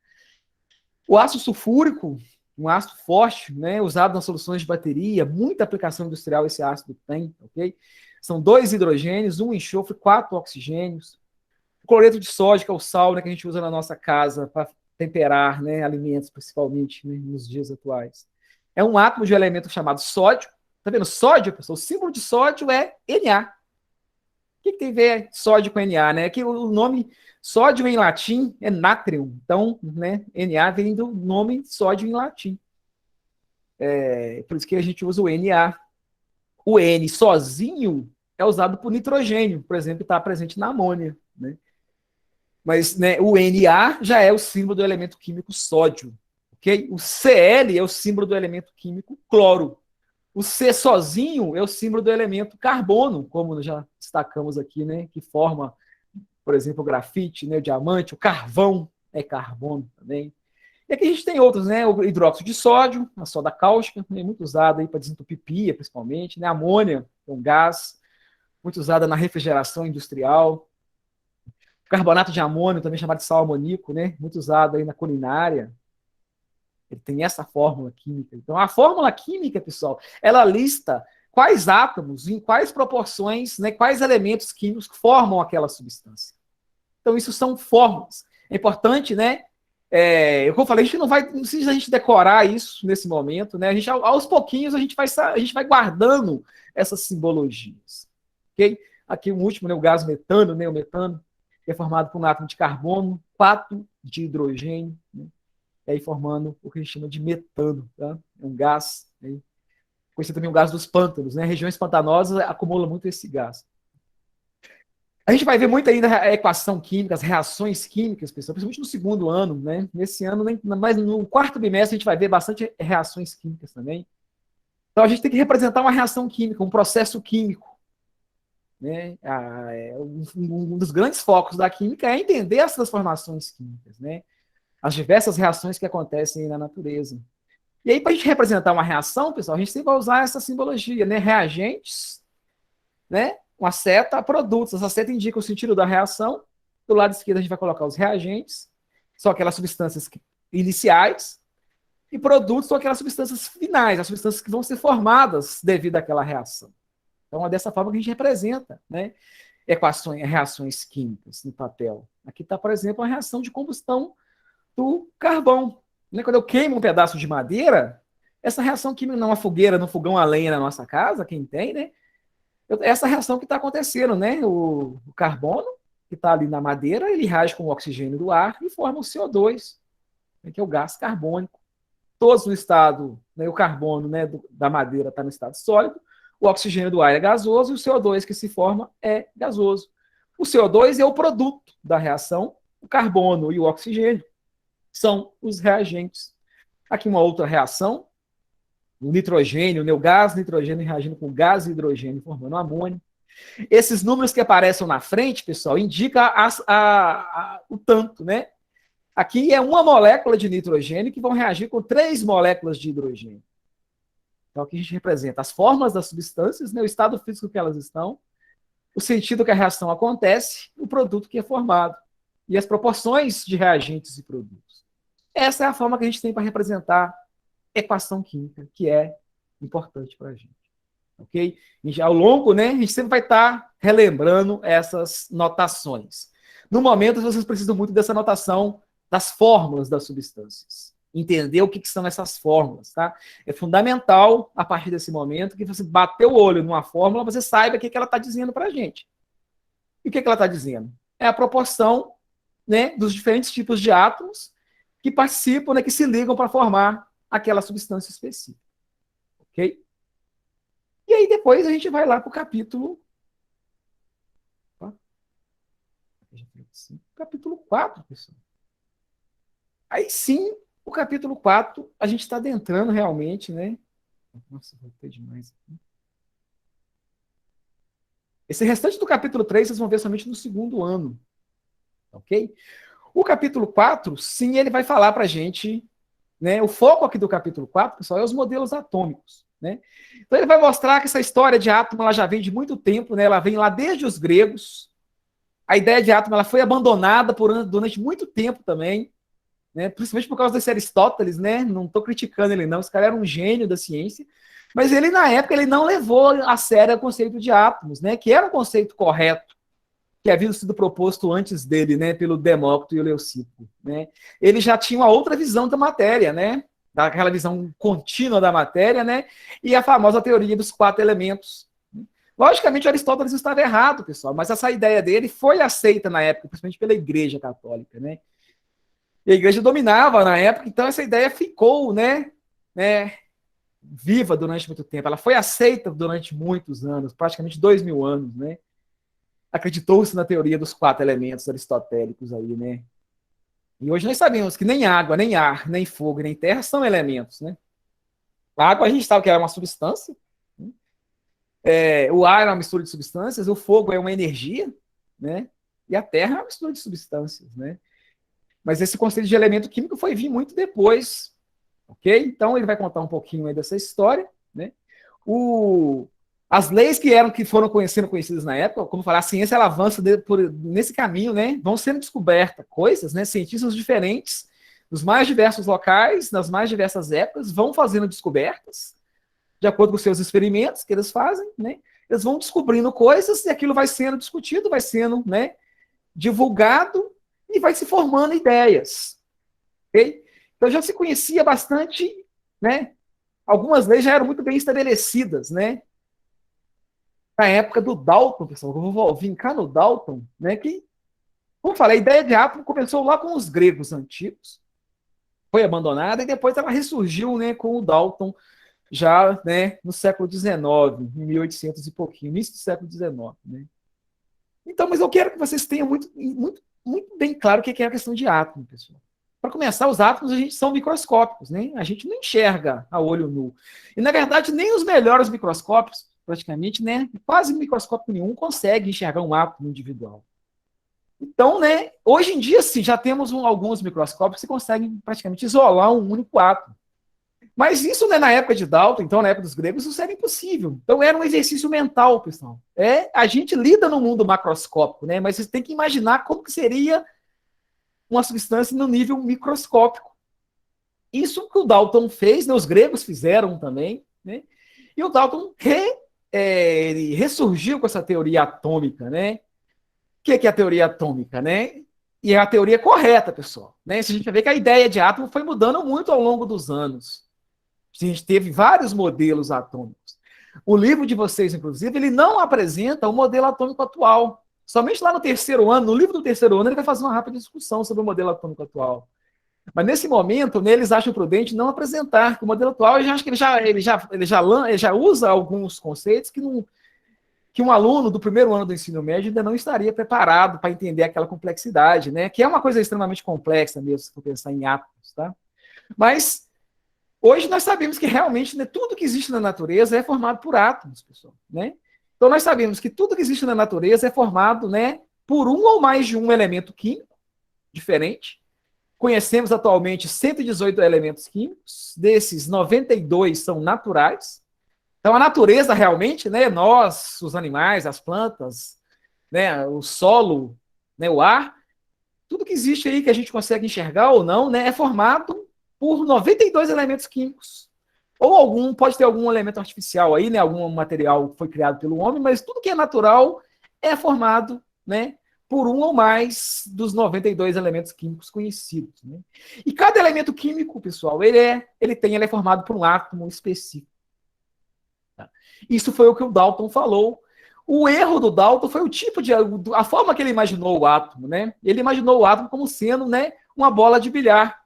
O ácido sulfúrico, um ácido forte, né, usado nas soluções de bateria, muita aplicação industrial esse ácido tem, ok? São 2 hidrogênios, 1 enxofre, 4 oxigênios. O cloreto de sódio, que é o sal, né, que a gente usa na nossa casa para temperar, né, alimentos, principalmente, né, nos dias atuais. É um átomo de um elemento chamado sódio. Tá vendo? Sódio, pessoal, o símbolo de sódio é Na. O que tem a ver sódio com Na, né? Que o nome sódio em latim é natrium. Então, né, Na vem do nome sódio em latim. É por isso que a gente usa o Na. O N sozinho é usado por nitrogênio, por exemplo, que está presente na amônia, né? Mas, né, o Na já é o símbolo do elemento químico sódio. Okay? O Cl é o símbolo do elemento químico cloro. O C sozinho é o símbolo do elemento carbono, como já destacamos aqui, né, que forma, por exemplo, o grafite, né, o diamante, o carvão é carbono também. E aqui a gente tem outros, né, o hidróxido de sódio, a soda cáustica, né, muito usada para desentupir pia, principalmente, né, a amônia, é um gás, muito usada na refrigeração industrial. O carbonato de amônio, também chamado de sal amoníaco, né, muito usado aí na culinária. Ele tem essa fórmula química. Então, a fórmula química, pessoal, ela lista quais átomos, em quais proporções, né, quais elementos químicos formam aquela substância. Então, isso são fórmulas. É importante, né? Como eu falei, a gente não precisa a gente decorar isso nesse momento, né? A gente, aos pouquinhos, a gente vai guardando essas simbologias. Ok? Aqui o último, né, o gás metano, né, o metano, que é formado por um átomo de carbono, 4 de hidrogênio, né? E aí formando o que a gente chama de metano, tá? É um gás, né? Conhecido também o gás dos pântanos, né? Regiões pantanosas acumulam muito esse gás. A gente vai ver muito ainda a equação química, as reações químicas, pessoal, principalmente no segundo ano, né? Nesse ano, mas no quarto bimestre, a gente vai ver bastante reações químicas também. Então, a gente tem que representar uma reação química, um processo químico. Né? Um dos grandes focos da química é entender as transformações químicas, né? As diversas reações que acontecem na natureza. E aí, para a gente representar uma reação, pessoal, a gente sempre vai usar essa simbologia, né? Reagentes, né? Uma seta, produtos. Essa seta indica o sentido da reação. Do lado esquerdo, a gente vai colocar os reagentes, são aquelas substâncias iniciais, e produtos são aquelas substâncias finais, as substâncias que vão ser formadas devido àquela reação. Então, é dessa forma que a gente representa, né? Reações químicas no papel. Aqui está, por exemplo, a reação de combustão do carvão. Né? Quando eu queimo um pedaço de madeira, essa reação química numa fogueira, no fogão a lenha na nossa casa, quem tem, né? Essa reação que está acontecendo, né? O carbono, que está ali na madeira, ele reage com o oxigênio do ar e forma o CO2, né, que é o gás carbônico. Todos no estado, né, o carbono, né, da madeira está no estado sólido, o oxigênio do ar é gasoso e o CO2 que se forma é gasoso. O CO2 é o produto da reação, o carbono e o oxigênio são os reagentes. Aqui uma outra reação, o nitrogênio, né, o gás nitrogênio reagindo com o gás hidrogênio, formando amônio. Esses números que aparecem na frente, pessoal, indicam o tanto, né? Aqui é uma molécula de nitrogênio que vão reagir com 3 moléculas de hidrogênio. Então, aqui a gente representa as formas das substâncias, né, o estado físico que elas estão, o sentido que a reação acontece, o produto que é formado, e as proporções de reagentes e produtos. Essa é a forma que a gente tem para representar equação química, que é importante para a gente. Ok? E ao longo, né, a gente sempre vai estar relembrando essas notações. No momento, vocês precisam muito dessa notação das fórmulas das substâncias. Entender o que são essas fórmulas, tá? É fundamental, a partir desse momento, que você bater o olho numa fórmula, você saiba o que ela está dizendo para a gente. E o que ela está dizendo? É a proporção, né, dos diferentes tipos de átomos que participam, né, que se ligam para formar aquela substância específica. Ok? E aí depois a gente vai lá para o capítulo Capítulo 4, pessoal. Aí sim, o capítulo 4, a gente está adentrando realmente, né? Nossa, voltei demais aqui. Esse restante do capítulo 3, vocês vão ver somente no segundo ano. Ok? O capítulo 4, sim, ele vai falar para a gente, né? O foco aqui do capítulo 4, pessoal, é os modelos atômicos. Né? Então ele vai mostrar que essa história de átomo ela já vem de muito tempo, né? Ela vem lá desde os gregos. A ideia de átomo ela foi abandonada durante muito tempo também, né? Principalmente por causa desse Aristóteles, né? Não estou criticando ele não, esse cara era um gênio da ciência, mas ele na época ele não levou a sério o conceito de átomos, né? Que era um conceito correto, que havia sido proposto antes dele, né? Pelo Demócrito e o Leucipo, né? Ele já tinha uma outra visão da matéria, né? Daquela visão contínua da matéria, né? E a famosa teoria dos 4 elementos. Logicamente, Aristóteles estava errado, pessoal, mas essa ideia dele foi aceita na época, principalmente pela Igreja Católica, né? E a Igreja dominava na época, então essa ideia ficou, né, viva durante muito tempo. Ela foi aceita durante muitos anos, praticamente 2000 anos, né? Acreditou-se na teoria dos 4 elementos aristotélicos aí, né? E hoje nós sabemos que nem água, nem ar, nem fogo, nem terra são elementos, né? A água a gente sabe que é uma substância, né? O ar é uma mistura de substâncias, o fogo é uma energia, né? E a terra é uma mistura de substâncias, né? Mas esse conceito de elemento químico foi vir muito depois, ok? Então ele vai contar um pouquinho aí dessa história, né? As leis que foram sendo conhecidas na época, como falar, a ciência ela avança nesse caminho, né? Vão sendo descobertas coisas, né? Cientistas diferentes, nos mais diversos locais, nas mais diversas épocas, vão fazendo descobertas, de acordo com os seus experimentos que eles fazem, né? Eles vão descobrindo coisas e aquilo vai sendo discutido, vai sendo, né, divulgado e vai se formando ideias, ok? Então já se conhecia bastante, né? Algumas leis já eram muito bem estabelecidas, né? Na época do Dalton, pessoal, eu vou vincar no Dalton, né? Que, como falei, a ideia de átomo começou lá com os gregos antigos, foi abandonada e depois ela ressurgiu, né, com o Dalton já, né, no século XIX, em 1800 e pouquinho, início do século XIX, né? Então, mas eu quero que vocês tenham muito bem claro o que é a questão de átomo, pessoal. Para começar, os átomos são microscópicos, né? A gente não enxerga a olho nu. E, na verdade, nem os melhores microscópios, praticamente, né? Quase microscópio nenhum consegue enxergar um átomo individual. Então, né, hoje em dia, sim, já temos alguns microscópios que conseguem praticamente isolar um único átomo. Mas isso, né, na época de Dalton, então na época dos gregos, isso era impossível. Então era um exercício mental, pessoal. A gente lida no mundo macroscópico, né? Mas você tem que imaginar como que seria uma substância no nível microscópico. Isso que o Dalton fez, né, os gregos fizeram também, né? E o Dalton ele ressurgiu com essa teoria atômica, né? O que é a teoria atômica, né? E é a teoria correta, pessoal. Né? Se a gente vê que a ideia de átomo foi mudando muito ao longo dos anos. A gente teve vários modelos atômicos. O livro de vocês, inclusive, ele não apresenta o modelo atômico atual. Somente lá no terceiro ano, no livro do terceiro ano, ele vai fazer uma rápida discussão sobre o modelo atômico atual. Mas nesse momento, né, eles acham prudente não apresentar, que o modelo atual, eu já acho que ele já usa alguns conceitos que um aluno do primeiro ano do ensino médio ainda não estaria preparado para entender aquela complexidade, né? Que é uma coisa extremamente complexa mesmo, se for pensar em átomos, tá? Mas hoje nós sabemos que realmente, né, tudo que existe na natureza é formado por átomos, pessoal, né? Então nós sabemos que tudo que existe na natureza é formado, né, por um ou mais de um elemento químico diferente. Conhecemos atualmente 118 elementos químicos, desses 92 são naturais. Então a natureza realmente, né, nós, os animais, as plantas, né, o solo, né, o ar, tudo que existe aí que a gente consegue enxergar ou não, né, é formado por 92 elementos químicos. Ou pode ter algum elemento artificial aí, né, algum material que foi criado pelo homem, mas tudo que é natural é formado, né, por um ou mais dos 92 elementos químicos conhecidos, né? E cada elemento químico, pessoal, ele é formado por um átomo específico. Tá? Isso foi o que o Dalton falou. O erro do Dalton foi a forma que ele imaginou o átomo, né? Ele imaginou o átomo como sendo, né, uma bola de bilhar,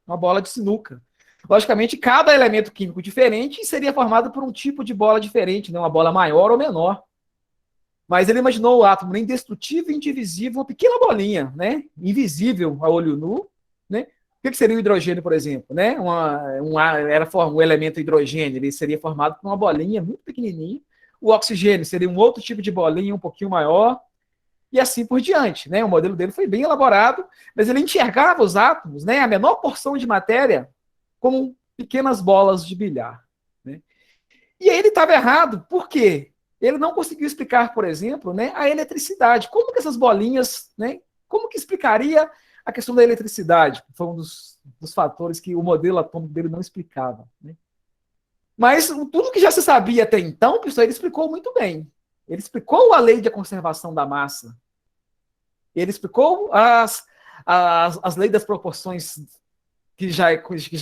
uma bola de sinuca. Logicamente, cada elemento químico diferente seria formado por um tipo de bola diferente, né? Uma bola maior ou menor. Mas ele imaginou o átomo indestrutível, indivisível, uma pequena bolinha, né? Invisível a olho nu, né? O que seria o hidrogênio, por exemplo? Né? Era um elemento hidrogênio, ele seria formado por uma bolinha muito pequenininha. O oxigênio seria um outro tipo de bolinha um pouquinho maior, e assim por diante. Né? O modelo dele foi bem elaborado, mas ele enxergava os átomos, né? A menor porção de matéria, como pequenas bolas de bilhar. Né? E aí ele estava errado, por quê? Ele não conseguiu explicar, por exemplo, né, a eletricidade. Como que essas bolinhas, né, como que explicaria a questão da eletricidade? Foi um dos fatores que o modelo atômico dele não explicava. Né? Mas tudo que já se sabia até então, pessoal, ele explicou muito bem. Ele explicou a lei de conservação da massa. Ele explicou as leis das proporções que já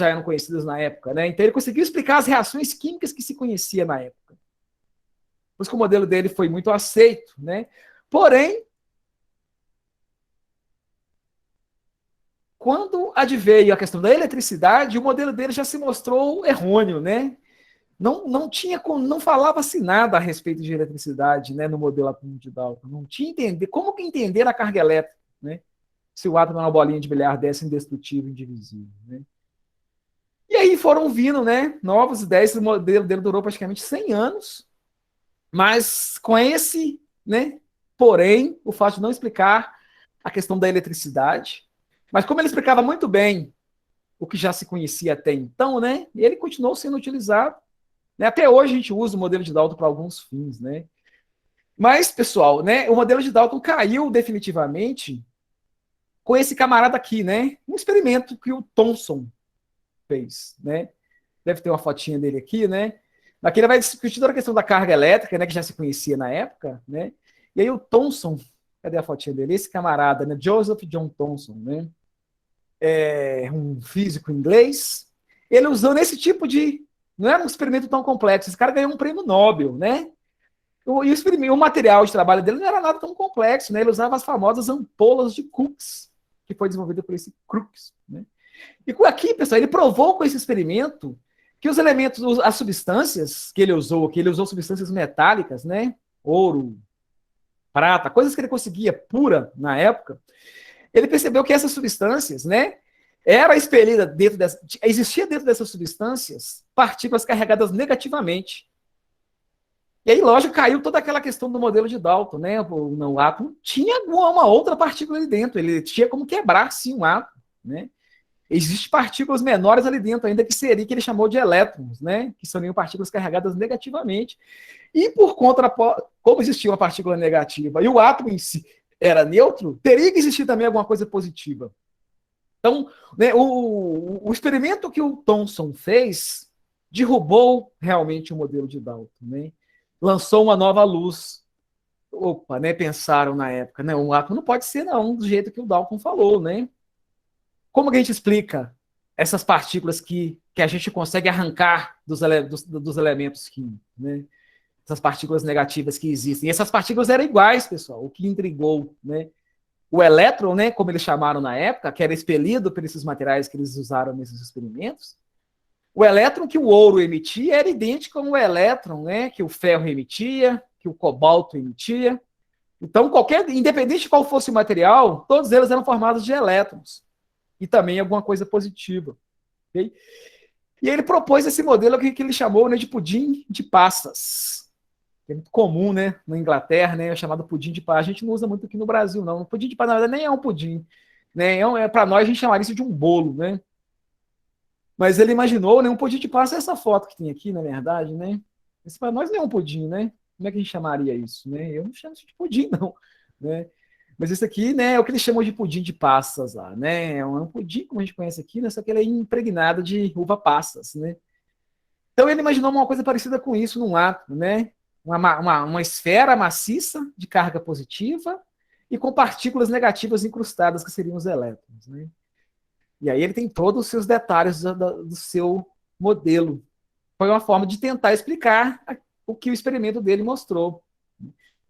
eram conhecidas na época. Né? Então ele conseguiu explicar as reações químicas que se conhecia na época. Por isso que o modelo dele foi muito aceito, né? Porém, quando adveio a questão da eletricidade, o modelo dele já se mostrou errôneo, né? Não falava-se nada a respeito de eletricidade, né, no modelo atômico de Dalton. Não tinha entender como que entender a carga elétrica, né? Se o átomo é uma bolinha de bilhar dessa indestrutível, indivisível, né? E aí foram vindo, né, novas ideias. O modelo dele durou praticamente 100 anos. Mas com esse, né, porém, o fato de não explicar a questão da eletricidade, mas como ele explicava muito bem o que já se conhecia até então, né, ele continuou sendo utilizado. Né, até hoje a gente usa o modelo de Dalton para alguns fins, né. Mas, pessoal, né, o modelo de Dalton caiu definitivamente com esse camarada aqui, né, um experimento que o Thomson fez, né. Deve ter uma fotinha dele aqui, né. Aqui ele vai discutir toda a questão da carga elétrica, né, que já se conhecia na época, né? E aí o Thomson, cadê a fotinha dele? Esse camarada, né, Joseph John Thomson, né? É um físico inglês. Ele usou nesse tipo de, não era um experimento tão complexo. Esse cara ganhou um prêmio Nobel, né? O material de trabalho dele não era nada tão complexo, né? Ele usava as famosas ampolas de Crookes, que foi desenvolvida por esse Crookes, né? E aqui, pessoal, ele provou com esse experimento que os elementos, as substâncias que ele usou substâncias metálicas, né? Ouro, prata, coisas que ele conseguia pura na época. Ele percebeu que essas substâncias, né? Existia dentro dessas substâncias partículas carregadas negativamente. E aí, lógico, caiu toda aquela questão do modelo de Dalton, né? O átomo tinha uma outra partícula ali dentro, ele tinha como quebrar, sim, um átomo, né? Existem partículas menores ali dentro ainda, que ele chamou de elétrons, né? Que seriam partículas carregadas negativamente. E como existia uma partícula negativa e o átomo em si era neutro, teria que existir também alguma coisa positiva. Então, né, o experimento que o Thomson fez derrubou realmente o modelo de Dalton, né? Lançou uma nova luz. Opa, né? Pensaram na época, né? Um átomo não pode ser, não, do jeito que o Dalton falou, né? Como que a gente explica essas partículas que a gente consegue arrancar dos elementos químicos, né? Essas partículas negativas que existem. E essas partículas eram iguais, pessoal, o que intrigou, né? O elétron, né, como eles chamaram na época, que era expelido por esses materiais que eles usaram nesses experimentos, o elétron que o ouro emitia era idêntico ao elétron, né, que o ferro emitia, que o cobalto emitia. Então, independente de qual fosse o material, todos eles eram formados de elétrons. E também alguma coisa positiva. Okay? E ele propôs esse modelo que ele chamou, né, de pudim de passas. Que é muito comum, né, na Inglaterra, né, é chamado pudim de passas. A gente não usa muito aqui no Brasil, não. O pudim de passas, na verdade, nem é um pudim. Né, para nós, a gente chamaria isso de um bolo. Né? Mas ele imaginou, né, um pudim de passas é essa foto que tem aqui, na verdade. Né? Isso para nós não é um pudim, né? Como é que a gente chamaria isso? Né? Eu não chamo isso de pudim, não. Né? Mas esse aqui, né, é o que eles chamam de pudim de passas lá, né? É um pudim, como a gente conhece aqui, né? Só que ele é impregnado de uva passas, né? Então ele imaginou uma coisa parecida com isso num átomo, né? Uma esfera maciça de carga positiva e com partículas negativas incrustadas, que seriam os elétrons, né? E aí ele tem todos os seus detalhes do seu modelo. Foi uma forma de tentar explicar o que o experimento dele mostrou.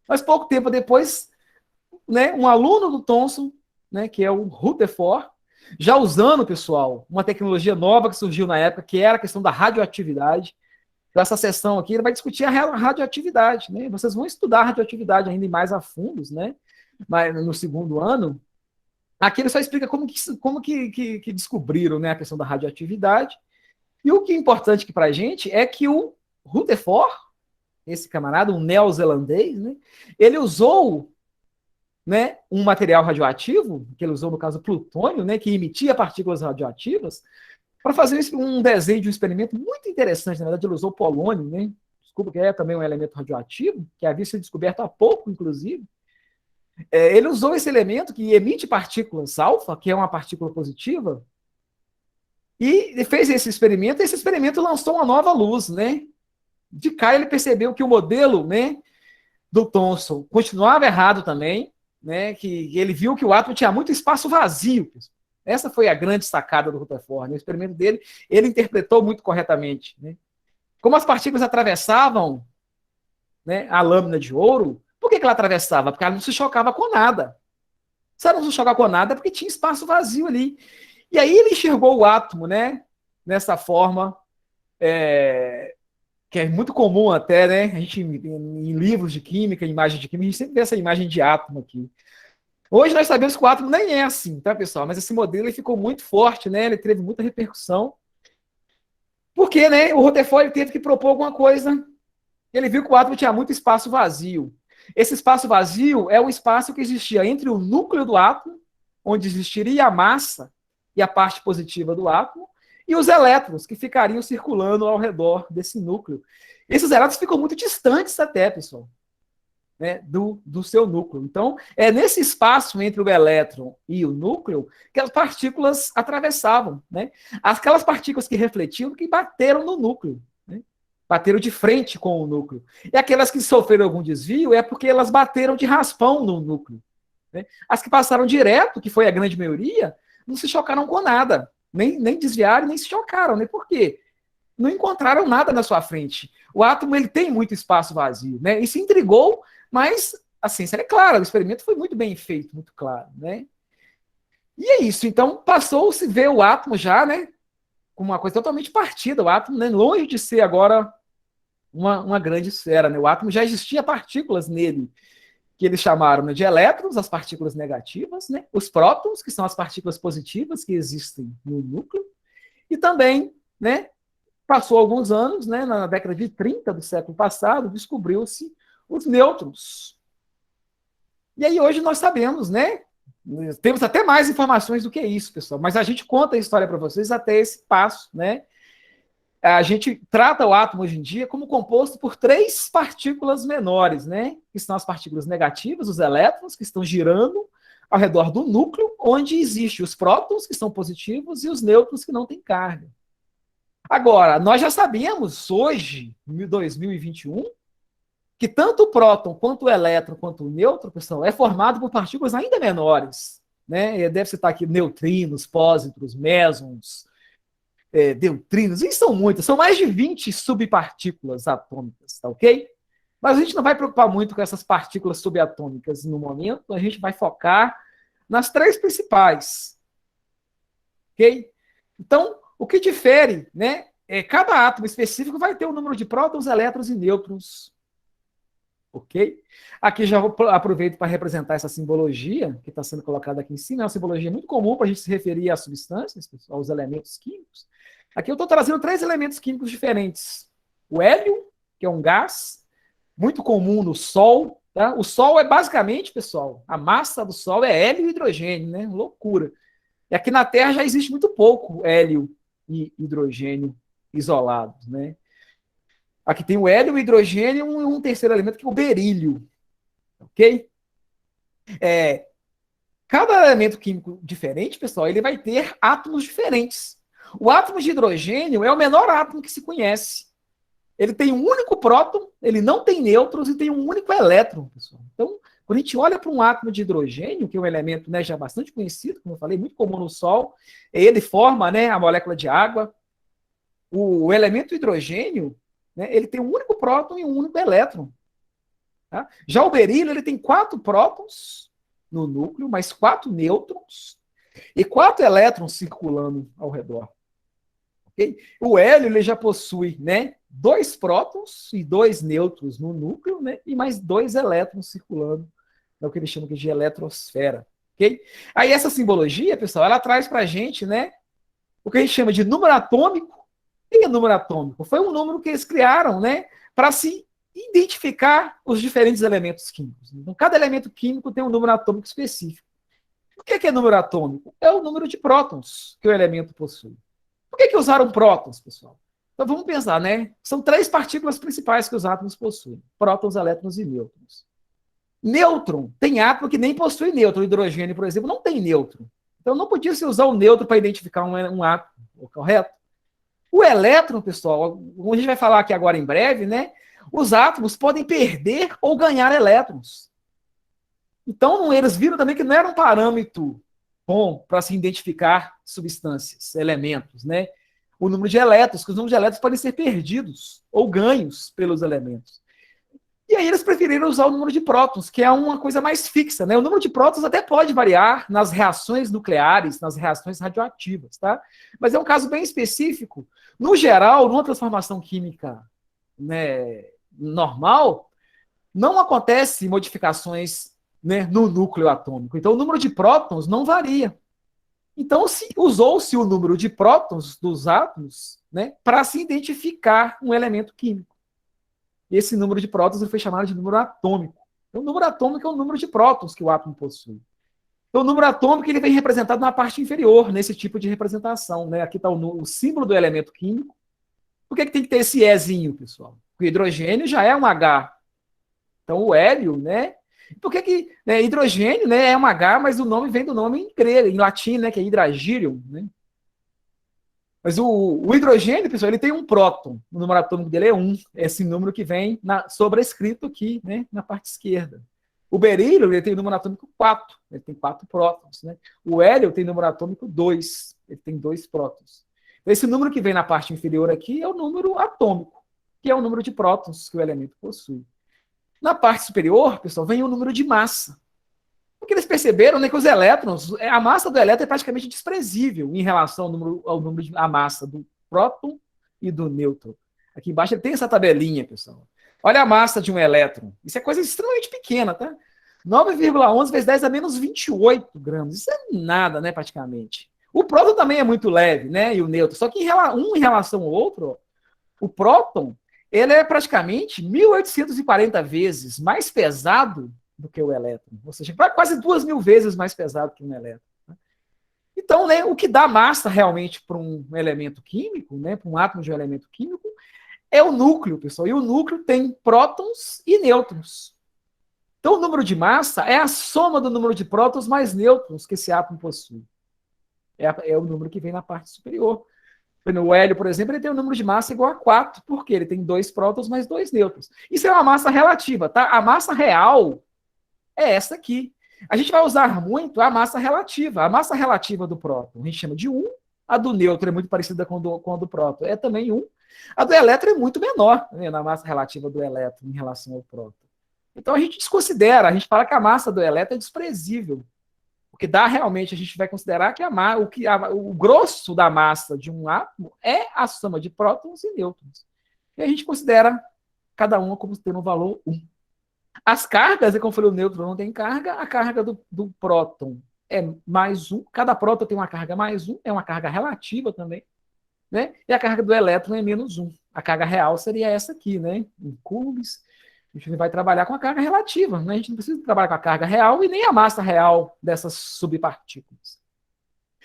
Mas pouco tempo depois, né, um aluno do Thomson, né, que é o Rutherford, já usando, pessoal, uma tecnologia nova que surgiu na época, que era a questão da radioatividade. Então, essa sessão aqui ele vai discutir a radioatividade, né? Vocês vão estudar a radioatividade ainda mais a fundos, né? Mas no segundo ano. Aqui ele só explica como que descobriram, né, a questão da radioatividade. E o que é importante aqui para a gente é que o Rutherford, esse camarada, um neozelandês, né, ele usou, né, um material radioativo, que ele usou no caso plutônio, né, que emitia partículas radioativas, para fazer um desenho de um experimento muito interessante. Na verdade, ele usou polônio, né, desculpa, que é também um elemento radioativo, que havia sido descoberto há pouco, inclusive. Ele usou esse elemento que emite partículas alfa, que é uma partícula positiva, e fez esse experimento. Esse experimento lançou uma nova luz, né? De cá ele percebeu que o modelo, né, do Thomson continuava errado também, né? Que ele viu que o átomo tinha muito espaço vazio. Essa foi a grande sacada do Rutherford. O experimento dele, ele interpretou muito corretamente, né? Como as partículas atravessavam, né, a lâmina de ouro, por que ela atravessava? Porque ela não se chocava com nada. Se ela não se chocava com nada, é porque tinha espaço vazio ali. E aí ele enxergou o átomo, né, nessa forma, que é muito comum até, né? A gente, em livros de química, imagem de química, a gente sempre vê essa imagem de átomo aqui. Hoje nós sabemos que o átomo nem é assim, tá, pessoal? Mas esse modelo ele ficou muito forte, né? Ele teve muita repercussão. Porque, né, o Rutherford teve que propor alguma coisa. Ele viu que o átomo tinha muito espaço vazio. Esse espaço vazio é o espaço que existia entre o núcleo do átomo, onde existiria a massa e a parte positiva do átomo, e os elétrons, que ficariam circulando ao redor desse núcleo. Esses elétrons ficam muito distantes até, pessoal, né, do seu núcleo. Então, é nesse espaço entre o elétron e o núcleo que as partículas atravessavam, né? Aquelas partículas que refletiam, que bateram no núcleo, né? Bateram de frente com o núcleo. E aquelas que sofreram algum desvio é porque elas bateram de raspão no núcleo, né? As que passaram direto, que foi a grande maioria, não se chocaram com nada, nem desviaram, nem se chocaram, né? Por quê? Não encontraram nada na sua frente. O átomo ele tem muito espaço vazio, né? E se intrigou, mas a ciência é clara, o experimento foi muito bem feito, muito claro, né? E é isso. Então passou-se a ver o átomo já, né, como uma coisa totalmente partida. O átomo, né, longe de ser agora uma grande esfera, né? O átomo já existia partículas nele que eles chamaram, né, de elétrons, as partículas negativas, né? Os prótons, que são as partículas positivas que existem no núcleo, e também, né, passou alguns anos, né, na década de 30 do século passado, descobriu-se os nêutrons. E aí hoje nós sabemos, né, temos até mais informações do que isso, pessoal, mas a gente conta a história para vocês até esse passo, né? A gente trata o átomo hoje em dia como composto por 3 partículas menores, né? Que são as partículas negativas, os elétrons, que estão girando ao redor do núcleo, onde existem os prótons, que são positivos, e os nêutrons, que não têm carga. Agora, nós já sabemos hoje, em 2021, que tanto o próton, quanto o elétron, quanto o nêutron, pessoal, é formado por partículas ainda menores, né? Deve citar aqui neutrinos, pósitrons, mesons, deuterinos, e são muitas, são mais de 20 subpartículas atômicas, tá ok? Mas a gente não vai preocupar muito com essas partículas subatômicas no momento, a gente vai focar nas 3 principais, ok? Então, o que difere, né, cada átomo específico vai ter um número de prótons, elétrons e nêutrons, ok? Aqui já aproveito para representar essa simbologia que está sendo colocada aqui em cima, é uma simbologia muito comum para a gente se referir às substâncias, aos elementos químicos. Aqui eu estou trazendo 3 elementos químicos diferentes. O hélio, que é um gás, muito comum no Sol. Tá? O Sol é basicamente, pessoal, a massa do Sol é hélio e hidrogênio, né? Loucura. E aqui na Terra já existe muito pouco hélio e hidrogênio isolados, né? Aqui tem o hélio, o hidrogênio e um terceiro elemento que é o berílio. Ok? Cada elemento químico diferente, pessoal, ele vai ter átomos diferentes. O átomo de hidrogênio é o menor átomo que se conhece. Ele tem um único próton, ele não tem nêutrons e tem um único elétron, pessoal. Então, quando a gente olha para um átomo de hidrogênio, que é um elemento, né, já bastante conhecido, como eu falei, muito comum no Sol, ele forma, né, a molécula de água. O elemento hidrogênio, né, ele tem um único próton e um único elétron. Tá? Já o berílio, ele tem 4 prótons no núcleo, mais 4 nêutrons e 4 elétrons circulando ao redor. Okay? O hélio ele já possui, né, 2 prótons e 2 nêutrons no núcleo, né? E mais 2 elétrons circulando, é o que eles chamam de eletrosfera. Okay? Aí essa simbologia, pessoal, ela traz para a gente, né, o que a gente chama de número atômico. O que é número atômico? Foi um número que eles criaram, né, para se identificar os diferentes elementos químicos. Então, cada elemento químico tem um número atômico específico. O que é número atômico? É o número de prótons que o elemento possui. Por que usaram prótons, pessoal? Então vamos pensar, né? São 3 partículas principais que os átomos possuem: prótons, elétrons e nêutrons. Nêutron tem átomo que nem possui nêutron. O hidrogênio, por exemplo, não tem nêutron. Então não podia se usar o nêutron para identificar um átomo, correto? O elétron, pessoal, como a gente vai falar aqui agora em breve, né? Os átomos podem perder ou ganhar elétrons. Então eles viram também que não era um parâmetro bom para se identificar substâncias, elementos, né? O número de elétrons, que os números de elétrons podem ser perdidos ou ganhos pelos elementos. E aí eles preferiram usar o número de prótons, que é uma coisa mais fixa, né? O número de prótons até pode variar nas reações nucleares, nas reações radioativas, tá? Mas é um caso bem específico. No geral, numa transformação química, né, normal, não acontece modificações, né, no núcleo atômico. Então, o número de prótons não varia. Então, usou-se o número de prótons dos átomos, né, para se identificar um elemento químico. Esse número de prótons foi chamado de número atômico. Então, o número atômico é o número de prótons que o átomo possui. Então, o número atômico ele vem representado na parte inferior, nesse tipo de representação. Né? Aqui está o símbolo do elemento químico. Por que tem que ter esse Ezinho, pessoal? Porque o hidrogênio já é um H. Então, o hélio, né? Por que né, hidrogênio, né, é um H, mas o nome vem do nome em grego, em latim, né, que é hidragírium, né? Mas o hidrogênio, pessoal, ele tem um próton. O número atômico dele é 1. Esse número que vem sobrescrito aqui, né, na parte esquerda. O berílio, ele tem o número atômico 4. Ele tem 4 prótons. Né? O hélio tem o número atômico 2. Ele tem 2 prótons. Esse número que vem na parte inferior aqui é o número atômico, que é o número de prótons que o elemento possui. Na parte superior, pessoal, vem o número de massa. Porque eles perceberam, né, que os elétrons, a massa do elétron é praticamente desprezível em relação ao número de a massa do próton e do nêutron. Aqui embaixo ele tem essa tabelinha, pessoal. Olha a massa de um elétron. Isso é coisa extremamente pequena, tá? 9,11 vezes 10 a menos 28 gramas. Isso é nada, né, praticamente. O próton também é muito leve, né, e o nêutron. Só que em relação ao outro, ó, o próton, ele é praticamente 1.840 vezes mais pesado do que o elétron, ou seja, quase 2.000 vezes mais pesado que um elétron. Então, né, o que dá massa realmente para um elemento químico, né, para um átomo de um elemento químico, é o núcleo, pessoal. E o núcleo tem prótons e nêutrons. Então, o número de massa é a soma do número de prótons mais nêutrons que esse átomo possui. É o número que vem na parte superior. O hélio, por exemplo, ele tem um número de massa igual a 4, porque ele tem 2 prótons mais 2 nêutrons. Isso é uma massa relativa, tá? A massa real é essa aqui. A gente vai usar muito a massa relativa. A massa relativa do próton a gente chama de 1. A do nêutron é muito parecida com a do próton. É também 1. A do elétron é muito menor, né, na massa relativa do elétron em relação ao próton. Então a gente desconsidera, a gente fala que a massa do elétron é desprezível. O que dá realmente, a gente vai considerar que o grosso da massa de um átomo é a soma de prótons e nêutrons. E a gente considera cada uma como tendo um valor 1. As cargas, como eu falei, o nêutron não tem carga, a carga do próton é mais 1, cada próton tem uma carga mais 1, é uma carga relativa também, né? E a carga do elétron é menos 1. A carga real seria essa aqui, né? Em coulombs. A gente vai trabalhar com a carga relativa, né? A gente não precisa trabalhar com a carga real e nem a massa real dessas subpartículas,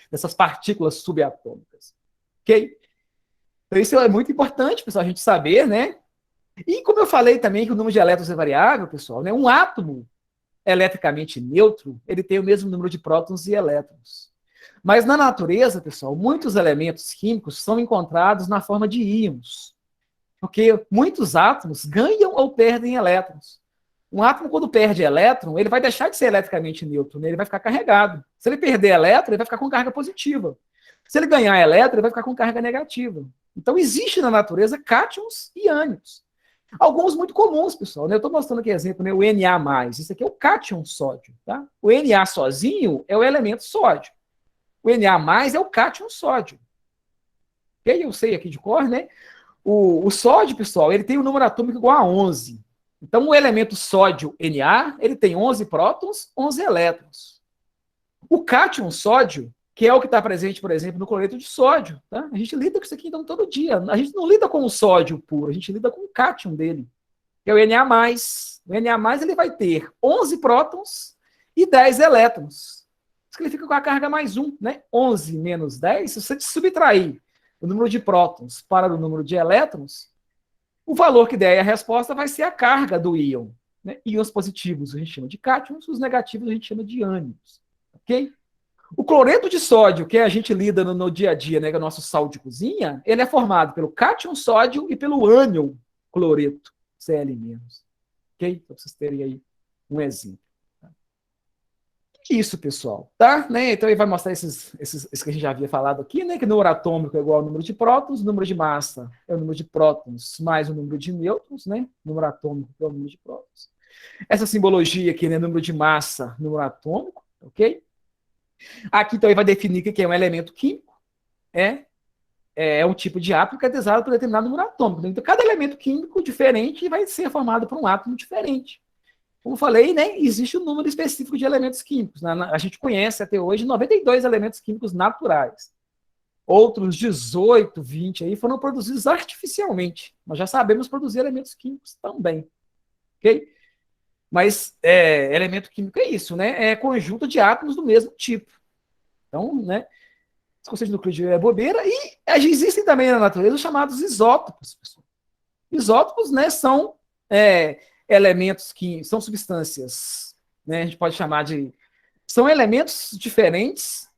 dessas partículas subatômicas. Ok? Então isso é muito importante, pessoal, a gente saber, né? E como eu falei também que o número de elétrons é variável, pessoal, né? Um átomo eletricamente neutro, ele tem o mesmo número de prótons e elétrons. Mas na natureza, pessoal, muitos elementos químicos são encontrados na forma de íons. Porque muitos átomos ganham ou perdem elétrons. Um átomo, quando perde elétron, ele vai deixar de ser eletricamente neutro, né? Ele vai ficar carregado. Se ele perder elétron, ele vai ficar com carga positiva. Se ele ganhar elétron, ele vai ficar com carga negativa. Então, existe na natureza cátions e ânions. Alguns muito comuns, pessoal. Né? Eu estou mostrando aqui exemplo, né? O Na+. Isso aqui é o cátion sódio. Tá? O Na sozinho é o elemento sódio. O Na+, é o cátion sódio. Okay? Eu sei aqui de cor, né? O sódio, pessoal, ele tem um número atômico igual a 11. Então, o elemento sódio Na, ele tem 11 prótons, 11 elétrons. O cátion sódio, que é o que está presente, por exemplo, no cloreto de sódio, tá? A gente lida com isso aqui então todo dia. A gente não lida com o sódio puro, a gente lida com o cátion dele, que é o Na+. O Na+, ele vai ter 11 prótons e 10 elétrons. Isso que ele fica com a carga mais 1, né? 11 menos 10, se você subtrair o número de prótons para o número de elétrons, o valor que der a resposta vai ser a carga do íon. Né? Íons positivos a gente chama de cátions, os negativos a gente chama de ânions. Ok? O cloreto de sódio, que a gente lida no dia a dia, né, que é o nosso sal de cozinha, ele é formado pelo cátion sódio e pelo ânion cloreto, Cl-. Ok? Para vocês terem aí um exemplo. Isso, pessoal, tá? Né? Então ele vai mostrar esses que a gente já havia falado aqui, né? Que o número atômico é igual ao número de prótons, o número de massa é o número de prótons mais o número de nêutrons, né? O número atômico é o número de prótons. Essa simbologia aqui, né? Número de massa, número atômico, ok? Aqui então ele vai definir o que é um elemento químico, é um tipo de átomo caracterizado por determinado número atômico. Então cada elemento químico diferente vai ser formado por um átomo diferente. Como falei, né, existe um número específico de elementos químicos. A gente conhece até hoje 92 elementos químicos naturais. Outros 18, 20 aí foram produzidos artificialmente. Nós já sabemos produzir elementos químicos também. Ok? Mas elemento químico é isso, né? É conjunto de átomos do mesmo tipo. Então, né, esse conceito de nucleotídeo é bobeira. E existem também na natureza os chamados isótopos. Pessoal. Isótopos, né, são elementos que são substâncias, né, a gente pode chamar de... São elementos diferentes,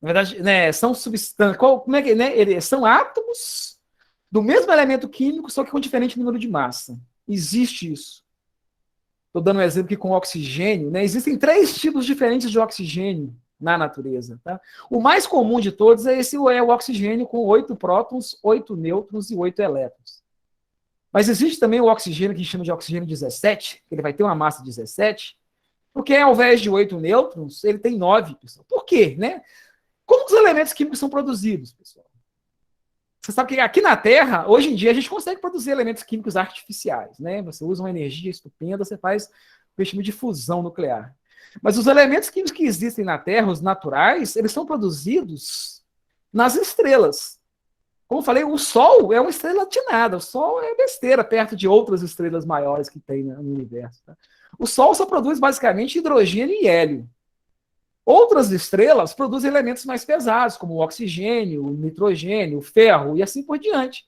na verdade, né, são substâncias... Como é que, né, são átomos do mesmo elemento químico, só que com diferente número de massa. Existe isso. Estou dando um exemplo aqui com oxigênio, né? Existem 3 tipos diferentes de oxigênio na natureza. Tá? O mais comum de todos é o oxigênio com 8 prótons, 8 nêutrons e 8 elétrons. Mas existe também o oxigênio, que a gente chama de oxigênio 17, que ele vai ter uma massa 17, porque ao invés de 8 nêutrons, ele tem 9, pessoal. Por quê? Né? Como os elementos químicos são produzidos, pessoal? Você sabe que aqui na Terra, hoje em dia, a gente consegue produzir elementos químicos artificiais. Né? Você usa uma energia estupenda, você faz o que a gente chama de fusão nuclear. Mas os elementos químicos que existem na Terra, os naturais, eles são produzidos nas estrelas. Como eu falei, o Sol é uma estrela de nada. O Sol é besteira perto de outras estrelas maiores que tem no universo. Tá? O Sol só produz basicamente hidrogênio e hélio. Outras estrelas produzem elementos mais pesados, como o oxigênio, o nitrogênio, o ferro e assim por diante.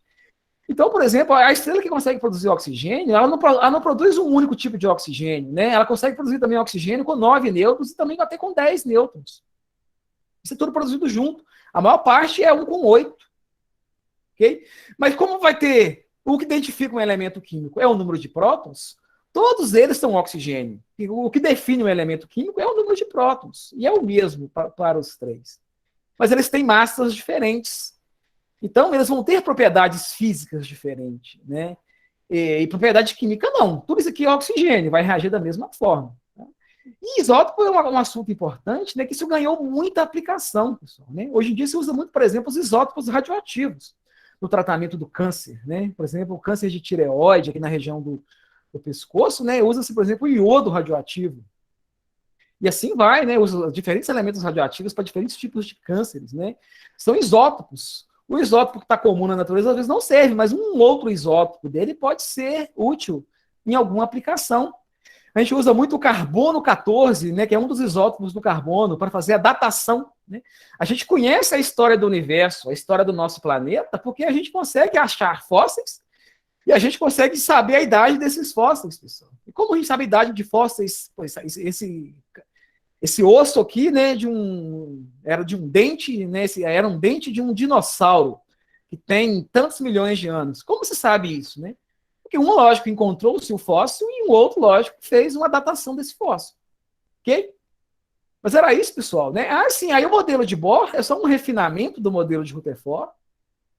Então, por exemplo, a estrela que consegue produzir oxigênio, ela não produz um único tipo de oxigênio, né? Ela consegue produzir também oxigênio com 9 nêutrons e também até com 10 nêutrons. Isso é tudo produzido junto. A maior parte é 1 com 8. Okay? Mas como vai ter... O que identifica um elemento químico é o número de prótons, todos eles são oxigênio. E o que define um elemento químico é o número de prótons. E é o mesmo para os 3. Mas eles têm massas diferentes. Então, eles vão ter propriedades físicas diferentes. Né? E propriedade química, não. Tudo isso aqui é oxigênio, vai reagir da mesma forma. Tá? E isótopo é um assunto importante, né, que isso ganhou muita aplicação, pessoal. Né? Hoje em dia se usa muito, por exemplo, os isótopos radioativos no tratamento do câncer. Né? Por exemplo, o câncer de tireoide, aqui na região do pescoço, né, usa-se, por exemplo, o iodo radioativo. E assim vai, né, usa diferentes elementos radioativos para diferentes tipos de cânceres. Né? São isótopos. O isótopo que está comum na natureza às vezes não serve, mas um outro isótopo dele pode ser útil em alguma aplicação. A gente usa muito o carbono 14, né, que é um dos isótopos do carbono, para fazer a datação. Né? A gente conhece a história do universo, a história do nosso planeta, porque a gente consegue achar fósseis e a gente consegue saber a idade desses fósseis, pessoal. E como a gente sabe a idade de fósseis, esse osso aqui, né, era de um dente, né, era um dente de um dinossauro que tem tantos milhões de anos. Como se sabe isso, né? Porque um, lógico, encontrou-se o fóssil e um outro, lógico, fez uma datação desse fóssil. Ok? Mas era isso, pessoal, né? Ah, sim, aí o modelo de Bohr é só um refinamento do modelo de Rutherford,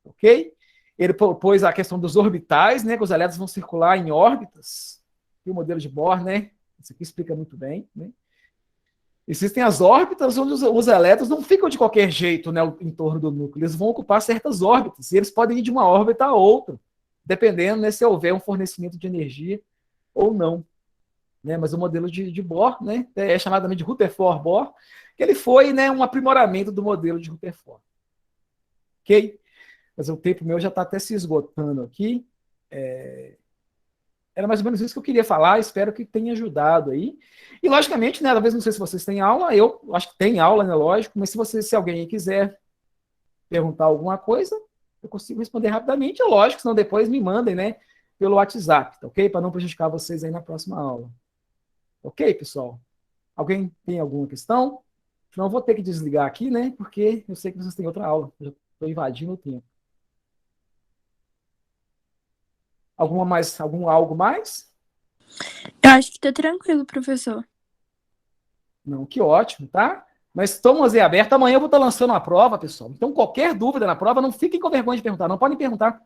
ok? Ele propôs a questão dos orbitais, né? Que os elétrons vão circular em órbitas. E o modelo de Bohr, né? Isso aqui explica muito bem, né? Existem as órbitas onde os elétrons não ficam de qualquer jeito, né, em torno do núcleo. Eles vão ocupar certas órbitas, e eles podem ir de uma órbita a outra, dependendo, né, se houver um fornecimento de energia ou não. Né? Mas o modelo de Bohr, né, é chamado também de Rutherford-Bohr, que ele foi, né, um aprimoramento do modelo de Rutherford. Ok? Mas o tempo meu já está até se esgotando aqui. Era mais ou menos isso que eu queria falar, espero que tenha ajudado aí. E, logicamente, né, talvez não sei se vocês têm aula, eu acho que tem aula, né, lógico, mas se alguém quiser perguntar alguma coisa, eu consigo responder rapidamente, é lógico, senão depois me mandem, né, pelo WhatsApp, tá ok? Para não prejudicar vocês aí na próxima aula. Ok, pessoal? Alguém tem alguma questão? Senão eu vou ter que desligar aqui, né, porque eu sei que vocês têm outra aula, eu já estou invadindo o tempo. Algo mais? Eu acho que tá tranquilo, professor. Não, que ótimo, tá? Mas estamos aí aberto. Amanhã eu vou estar lançando uma prova, pessoal. Então, qualquer dúvida na prova, não fiquem com vergonha de perguntar. Não podem perguntar.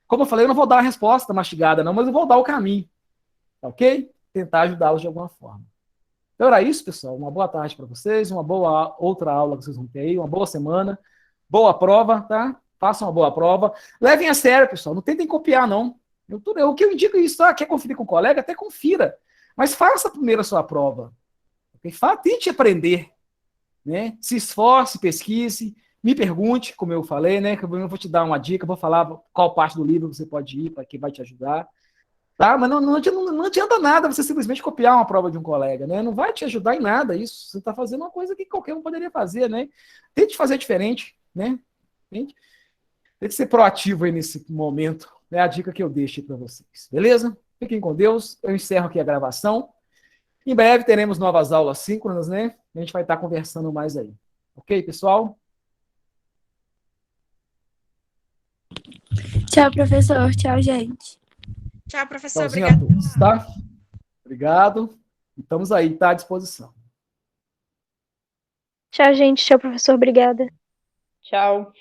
Como eu falei, eu não vou dar a resposta mastigada, não, mas eu vou dar o caminho. Tá ok? Tentar ajudá-los de alguma forma. Então era isso, pessoal. Uma boa tarde para vocês, uma boa outra aula que vocês vão ter aí, uma boa semana, boa prova, tá? Façam uma boa prova. Levem a sério, pessoal. Não tentem copiar, não. O que eu indico é isso, tá? Quer conferir com o colega? Até confira. Mas faça primeiro a sua prova. Tente aprender, né? Se esforce, pesquise, me pergunte, como eu falei, né? Que eu vou te dar uma dica, vou falar qual parte do livro você pode ir, para que vai te ajudar. Tá? Mas não adianta nada você simplesmente copiar uma prova de um colega, né? Não vai te ajudar em nada isso. Você está fazendo uma coisa que qualquer um poderia fazer, né? Tente fazer diferente, né? Tente ser proativo aí nesse momento. É a dica que eu deixo para vocês. Beleza? Fiquem com Deus. Eu encerro aqui a gravação. Em breve teremos novas aulas síncronas, né? A gente vai estar conversando mais aí. Ok, pessoal? Tchau, professor. Tchau, gente. Tchau, professor. Tchauzinho a Obrigada. todos, tá? Obrigado. Estamos aí, tá à disposição. Tchau, gente. Tchau, professor. Obrigada. Tchau.